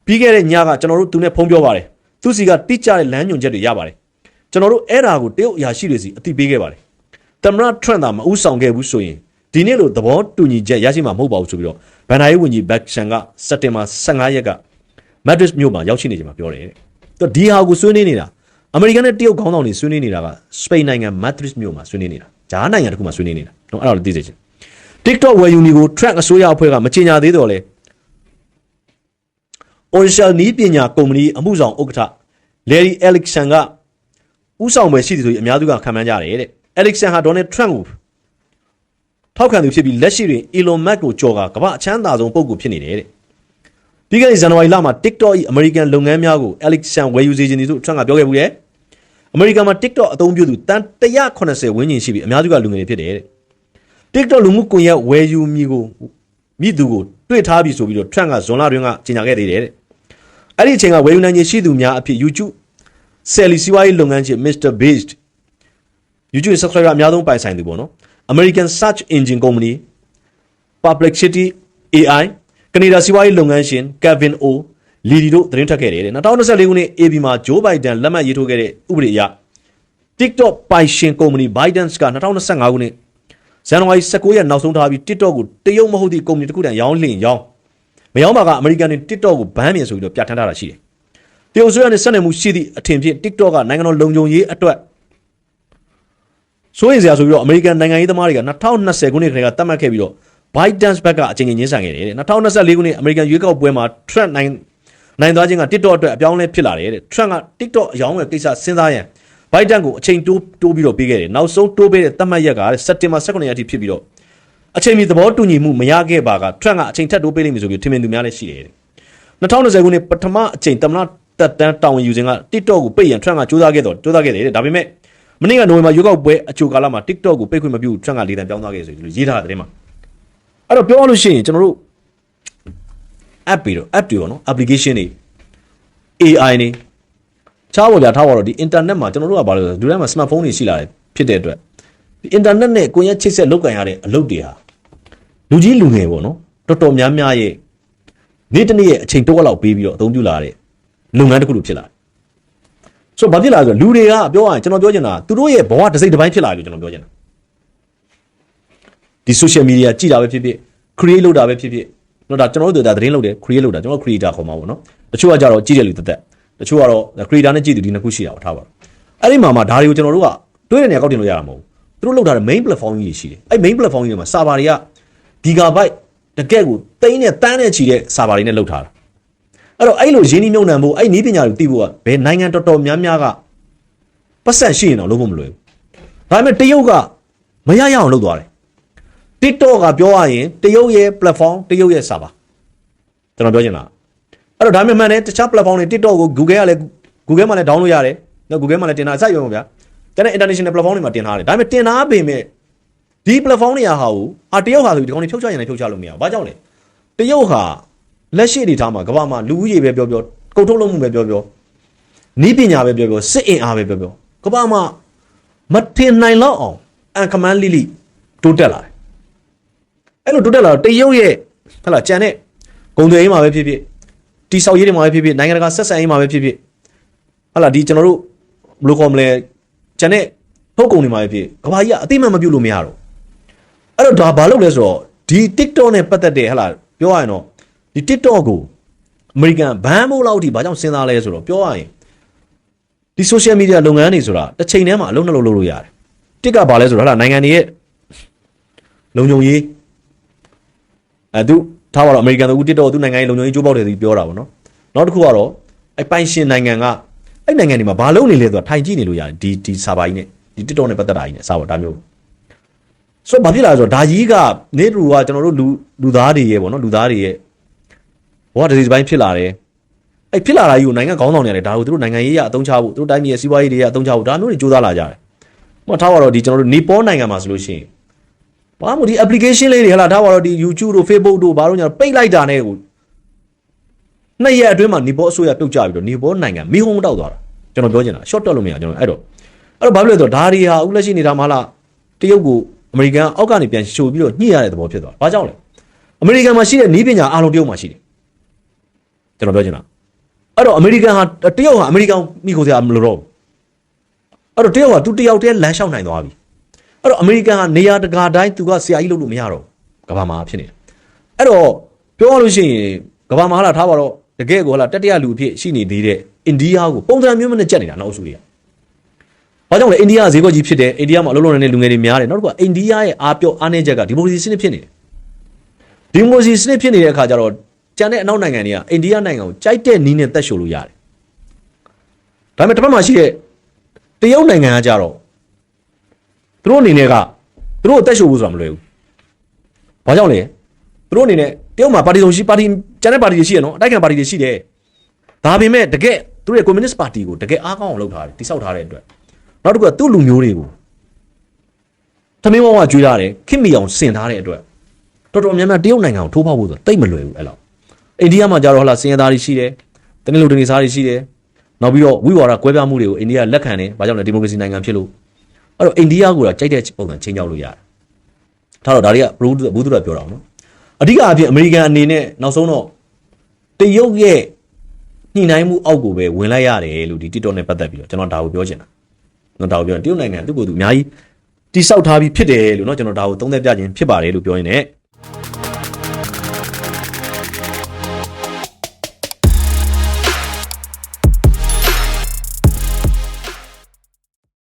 ပြီးခဲ့တဲ့ညကကျွန်တော်တို့သူနဲ့ဖုန်းပြောပါတယ်သူစီကတိကျတဲ့လမ်းညွှန်ချက်တွေရပါတယ်ကျွန်တော်တို့အဲ့ဒါကိုတရုတ်အရာရှိတွေစီအသိပေးခဲ့ပါတယ်သမ္မတ Trump သာမဥဆောင်ခဲ့ဘူးဆိုရင်ဒီနေ့လိုသဘောတူညီချက်ရရှိမှာမဟုတ်ပါဘူးဆိုပြီးတော့ဗန်နာရေးဝန်ကြီး Bessent ကစက်တင်ဘာ15ရက်က Madrid မြို့မှာရောက်ရှိနေကြမှာပြောတယ်တဲ့ဒီဟာကိုဆွေးနွေးနေတာအမေရိကန်နဲ့တရုတ်ခေါင်းဆောင်တွေဆွေးနွေးနေတာကစပိန်နိုင်ငံ Madrid မြို့မှာဆွေးနွေးနေတာဂျားနိုင်ငံတခုမှာဆွေးနွေးနေတာနော်အဲ့ဒါကိုသိစေချင် TikTok ဝယ်ယူနေကို Trump အစိုးရအဖွဲ့ကမကြေညာသေးတော့လေ Original နီးပညာကုမ္ပဏီအမှုဆောင်ဥက္ကဋ္ဌ Larry Ellison ကဥဆောင်ပဲရှိတယ်ဆိုပြီးအများစုကခံမှန်းကြတယ်တဲ့ Ellison ဟာ Donald Trump ကိုထောက်ခံသူဖြစ်ပြီးလက်ရှိတွင် Elon Musk ကိုကြော်ကမ္ဘာအချမ်းသာဆုံးပုဂ္ဂိုလ်ဖြစ်နေတယ်တဲ့ပြီးခဲ့တဲ့ဇန်နဝါရီလမှာ TikTok ၏အမေရိကန်လုပ်ငန်းများကို Ellison ဝယ်ယူစေခြင်းသူ Trump ကပြောခဲ့ဘူးတဲ့အမေရိကန်မှာ TikTok အသုံးပြုသူတန်180ဝန်းကျင်ရှိပြီးအများစုကလူငယ်တွေဖြစ်တယ်တဲ့ TikTok လူမှုကွန်ရက်ဝယ်ယူမိသူကိုတွေ့ထားပြီဆိုပြီးတော့ Trump ကဇွန်လတွင်ကကြေညာခဲ့သေးတယ်တဲ့အဲ့ဒီအချိန်ကဝယ်ယူနိုင်ခြင်းရှိသူများအဖြစ် YouTube ဆယ်လီစီးပွားရေးလုပ်ငန်းရှင် Mr. Beast YouTube subscriber အများဆုံးပိုင်ဆိုင်သူပေါ့နော် American Search Engine Company Perplexity AI ကနေဒါစီးပွားရေးလုပ်ငန်းရှင် Kevin O လီဒီတို့သတင်းထွက်ခဲ့တယ်တဲ့2024ခုနှစ် AB မှာ Joe Biden လက်မှတ်ရေးထိုးခဲ့တဲ့ဥပဒေအရ TikTok ပိုင်ရှင်ကုမ္ပဏီ ByteDance က2025ခုနှစ်ဇန်နဝါရီ19ရက်နောက်ဆုံးထားပြီး TikTok ကိုတရုတ်မဟုတ်သည့်ကုမ္ပဏီတစ်ခုတည်းရောင်းမရောင်းပါကအမေရိကန်တွေ TikTok ကိုဘန်းမြင်ဆိုပြီးတော့ပြဋ္ဌာန်းထားတာရှိတယ်တရုတ်ဆိုရနဲ့ဆက်နွယ်မှုရှိသည့်အထင်ဖြင့် TikTok ကနိုင်ငံတော်လုံခြုံရေးအတွက်စိုးရိမ်စရာဆိုပြီးတော့အမေရိကန်နိုင်ငံရေးသမားတွေက2020ခုနှစ်ခန့်ကသတ်မှတ်ခဲ့ပြီးတော့ ByteDance ဘက်ကအချိန်ချင်းဆိုင်ခဲ့တယ်တဲ့2024ခုနှစ်အမေရိကန်ရွေးကောက်ပွဲမှာ Trump နိုင်သွားခြင်းက TikTok အတွက်အပြောင်းလဲဖြစ်လာတယ်တဲ့ Trump က TikTok အယောင်းဝယ်ကိစ္စစဉ်းစားရန် Biden ကိုအချိန်တိုးပြီးတော့ပေးခဲ့တယ်နောက်ဆုံးတိုးပေးတဲ့သတ်မှတ်ရက်ကစက်တင်ဘာ18ရက်အထိဖြစ်ပြီးတော့အချိန်မီသဘောတူညီမှုမရခဲ့ပါက Trump ကအချိန်ထပ်တိုးပေးလိမ့်မယ်ဆိုပြီးထင်မြင်သူများလည်းရှိတယ်2020ခုနှစ်ပထမအချိန်သမ္မတတက်တန်းတာဝန်ယူခြင်းက TikTok ကိုပိတ်ရန် Trump ကကြိုးစားခဲ့တယ်တဲ့ဒါပေမဲ့မနေ့ကနိုဝင်ဘာရွေးကောက်ပွဲအချိုကာလမှာ TikTok ကိုပိတ်ခွင့်မပြု Trump ကလေတံပြောင်းသွားခဲ့ဆိုပြီးရေးထားတဲ့မှာအဲ့တော့ပြောရလို့ရှိရင်ကျွန်တော်တို့ app တွေပေါ့နော် application တွေ AI နေချားပေါ်ပြထားပါတော့ဒီ internet မှာကျွန်တော်တို့ကဘာလို့လဲလူတိုင်းမှာ smartphone တွေရှိလာတယ်ဖြစ်တဲ့အတွက်ဒီ internet နဲ့ကိုယ်ရဲ့ချိတ်ဆက်လုပ်ကန်ရတဲ့အလုပ်တွေဟာလူကြီးလူငယ်ပေါ့နော်တော်တော်များများရဲ့နေ့တစ်နေ့ရဲ့အချိန်တိုးလောက်ပေးပြီးတော့အသုံးပြုလာတဲ့လုပ်ငန်းတစ်ခုလိုဖြစ်လာတယ်ဆိုတော့ဘာဖြစ်လာလဲဆိုတော့လူတွေကပြောရရင်ကျွန်တော်ပြောချင်တာသူတို့ရဲ့ဘဝတစ်စိတ်တစ်ပိုင်းဖြစ်လာပြီကျွန်တော်ပြောချင်တာဒီ social media ကြည့်တာပဲဖြစ်ဖြစ် create လုပ်တာပဲဖြစ်ဖြစ်တော့ဒါကျွန်တော်တို့သတင်းလုပ်တယ် create လုပ်တာကျွန်တော် creator ခေါ်မှာပေါ့နော်တချို့ကကြတော့ကြည့်တဲ့လူတက်တချို့ကတော့ creator နဲ့ကြည့်သူဒီနှစ်ခုရှိတာပေါ့ထားပါတော့အဲ့ဒီမှာဒါတွေကိုကျွန်တော်တို့ကတွေးတဲ့နေရာကောက်တင်လို့ရတာမဟုတ်ဘူးသူတို့လုပ်ထားတဲ့ main platform ကြီးရှိတယ်အဲ့ main platform ကြီးတွေမှာ server တွေက gigabyte တကယ့်ကိုတိန်းနဲ့တန်းနဲ့ချီတဲ့ server တွေနဲ့လုပ်ထားတာအဲ့တော့အဲ့လိုရင်းနှီးမြှုပ်နှံဖို့အဲ့နည်းပညာတွေသိဖို့ကဘယ်နိုင်ငံတော်တော်များများကပတ်စံရှိရင်တော့လုပ်ဖို့မလွယ်ဘူးဒါပေမဲ့တရုတ်ကမရရအောင်လုပ်သွားတယ် TikTok ကပြောရရင်တရုတ်ရဲ့ platform တရုတ်ရဲ့ server ကျွန်တော်ပြောချင်တာအဲ့တော့ဒါမှမဟုတ်တခြား platform တွေ TikTok ကို Google ကလည်း Google မှာလည်း download ရတယ်နော် Google မှာလည်းတင်ထားစိုက်ရုံဗျာကျန်တဲ့ international platform တွေမှာတင်ထားတယ်ဒါပေမဲ့တင်ထားပေမဲ့ဒီ platform တွေဟာတရုတ်ဟာဆိုဒီကောင်တွေဖြုတ်ချရင်လည်းဖြုတ်ချလို့မရဘူးဘာကြောင့်လဲတရုတ်ဟာလက်ရှိအနေထားမှာကမ္ဘာမှာလူဦးရေပဲပြောကုန်ထုတ်လုပ်မှုပဲပြောနည်းပညာပဲပြောစစ်အင်အားပဲပြောကမ္ဘာမှာမထင်နိုင်လောက်အောင်အန်ခမန်းလိလိတိုးတက်လာတယ်အဲ့လိုတိုးတက်လာတော့တရုတ်ရဲ့ဟလာကြံတဲ့ဂုံတွေရေးမှာပဲဖြစ်တိဆောက်ရေးတွေမှာပဲဖြစ်နိုင်ငံတကာဆက်ဆံရေးမှာပဲဖြစ်ဟလာဒီကျွန်တော်တို့ဘယ်လိုခေါ်မလဲကြံတဲ့ထုတ်ကုန်တွေမှာပဲဖြစ်ကမ္ဘာကြီးကအသိမှန်မပြုတ်လို့မရတော့အဲ့တော့ဒါဘာလုပ်လဲဆိုတော့ဒီ TikTok နဲ့ပတ်သက်တဲ့ဟလာပြောရရင်တော့ဒီ TikTok ကိုအမေရိကန်ဘန်းမိုးလောက်ထိဘာကြောင့်စဉ်းစားလဲဆိုတော့ပြောရရင်ဒီ social media လုပ်ငန်းတွေဆိုတာတစ်ချိန်တည်းမှာအလုံးနှလုံးလုပ်လို့ရတယ်တစ်ကဘာလဲဆိုတော့ဟလာနိုင်ငံတွေရဲ့လုံခြုံရေးသူထားပါတော့အမေရိကန်တို့ TikTok သူနိုင်ငံရဲ့လုံခြုံရေးကြိုးပေါက်တယ်သူပြောတာပေါ့နော်နောက်တစ်ခုကတော့ပိုင်ရှင်နိုင်ငံကအဲ့နိုင်ငံတွေမှာဘာလုပ်နေလဲဆိုတာထိုင်ကြည့်နေလို့ရတယ်ဒီစာပါကြီးနဲ့ဒီ TikTok နဲ့ပတ်သက်တာကြီးနဲ့စာပါဒါမျိုးဆိုတော့ဘာဖြစ်လာလဲဆိုတော့ဒါကြီးကနေတူကကျွန်တော်တို့လူသားတွေရဲ့ပေါ့နော်လူသားတွေရဲ့ဘောတစ်စီပိုင်းဖြစ်လာတယ်အဲ့ဖြစ်လာတာကြီးကိုနိုင်ငံခေါင်းဆောင်တွေရတယ်ဒါကိုသူတို့နိုင်ငံရေးရအသုံးချဖို့သူတို့တိုင်းပြည်ရဲ့စီးပွားရေးတွေရအသုံးချဖို့ဒါမျိုးတွေကြိုးစားလာကြတယ်ဟောထားပါတော့ဒီကျွန်တော်တို့နီပေါနိုင်ငံမှာဆိုလို့ရှိရင်ဘာမှဒီ application လေးတွေဟလာထားပါတော့ဒီ YouTube တို့ Facebook တို့ဘာလို့ညာပိတ်လိုက်တာနဲ့ကိုနှစ်ရက်အတွင်းမှာနီပေါအစိုးရပြုတ်ကျပြီးတော့နီပေါနိုင်ငံမီးဟုံးတောက်သွားတာကျွန်တော်ပြောချင်တာ short တက်လို့မရကျွန်တော်အဲ့တော့ဘာဖြစ်လဲဆိုတော့ဒါတွေဟာအခုလက်ရှိနေတာမှလားတရုတ်ကိုအမေရိကန်အောက်ကနေပြန်ရှို့ပြီးတော့ညှိရတဲ့သဘောဖြစ်သွားဘာကြောင့်လဲအမေရိကန်မှာရှိတဲ့နည်းပညာအားလုံးတရုတ်မှာရှိတယ်ကျွန်တော်ပြောချင်တာအဲ့တော့အမေရိကန်ဟာတရုတ်ဟာအမေရိကန်မိခိုစရာမလိုတော့ဘူးအဲ့တော့တရုတ်ဟာသူတယောက်တည်းလမ်းလျှောက်နိုင်သွားပြီအဲ့တော့အမေရိကန်ဟာနေရာတကာတိုင်းသူကဆရာကြီးလုပ်လို့မရတော့ကမ္ဘာမှာဖြစ်နေတယ်အဲ့တော့ပြောရလို့ရှိရင်ကမ္ဘာမှာဟလာထားပါတော့တကယ်ကိုဟလာတတိယလူအဖြစ်ရှိနေသေးတဲ့အိန္ဒိယကိုပုံစံမျိုးနဲ့ကြက်နေတာနောက်အစုတွေကဘာကြောင့်လဲအိန္ဒိယဈေးကွက်ကြီးဖြစ်တယ်အိန္ဒိယမှာအလုပ်လုပ်နေတဲ့လူငယ်တွေများတယ်နောက်တစ်ခုကအိန္ဒိယရဲ့အားနည်းချက်ကဒီမိုကရေစီစနစ်ဖြစ်နေတယ်ဒီမိုကရေစီစနစ်ဖြစ်နေတဲ့အခါကျတော့ကျန်တဲ့အနောက်နိုင်ငံတွေကအိန္ဒိယနိုင်ငံကိုကြိုက်တဲ့နည်းနဲ့တက်ရှို့လို့ရတယ်ဒါပေမဲ့တစ်ဖက်မှာရှိတဲ့တရုတ်နိုင်ငံကကြတော့သူတို့အနေနဲ့ကသူတို့အသက်ရှူဖို့ဆိုတာမလွယ်ဘူး။ဘာကြောင့်လဲ။သူတို့အနေနဲ့တရုတ်မှာပါတီစုံရှိပါတီကျန်တဲ့ပါတီတွေရှိရနော်အတိုက်ခံပါတီတွေရှိတယ်။ဒါပေမဲ့တကယ်သူတို့ရဲ့ကွန်မြူနစ်ပါတီကိုတကယ်အားကောင်းအောင်လုပ်ထားတယ်တိစောက်ထားတဲ့အတွက်နောက်တစ်ခုကသူ့လူမျိုးတွေကိုသမင်းဝဝကျွေးထားတယ်ခင်မီအောင်ဆင်ထားတဲ့အတွက်တော်တော်များများတရုတ်နိုင်ငံကိုထိုးဖောက်ဖို့ဆိုတာတိတ်မလွယ်ဘူးအဲ့လောက်။အိန္ဒိယမှာကြတော့ဟလာစင်ရသားတွေရှိတယ်။တနင်္လာနေ့စားတွေရှိတယ်။နောက်ပြီးတော့ဝိဝါဒကွဲပြားမှုတွေကိုအိန္ဒိယလက်ခံတယ်။ဘာကြောင့်လဲဒီမိုကရေစီနိုင်ငံဖြစ်လို့အဲ့တော့အိန္ဒိယကိုတော့ကြိုက်တဲ့ပုံစံချင်းကြောက်လို့ရတယ်။ထားတော့ဒါတွေကဘူးသူတို့ပြောတာနော်။အဓိကအဖြစ်အမေရိကန်အနေနဲ့နောက်ဆုံးတော့တရုတ်ရဲ့ညှိနှိုင်းမှုအောက်ကိုပဲဝင်လိုက်ရတယ်လို့ဒီ TikTok နဲ့ပတ်သက်ပြီးတော့ကျွန်တော်ဒါကိုပြောချင်တာ။ကျွန်တော်ဒါကိုပြောတရုတ်နိုင်ငံသူ့ကိုယ်သူအများကြီးတိဆောက်ထားပြီးဖြစ်တယ်လို့เนาะကျွန်တော်ဒါကိုသုံးသပ်ပြခြင်းဖြစ်ပါတယ်လို့ပြောရင်းနဲ့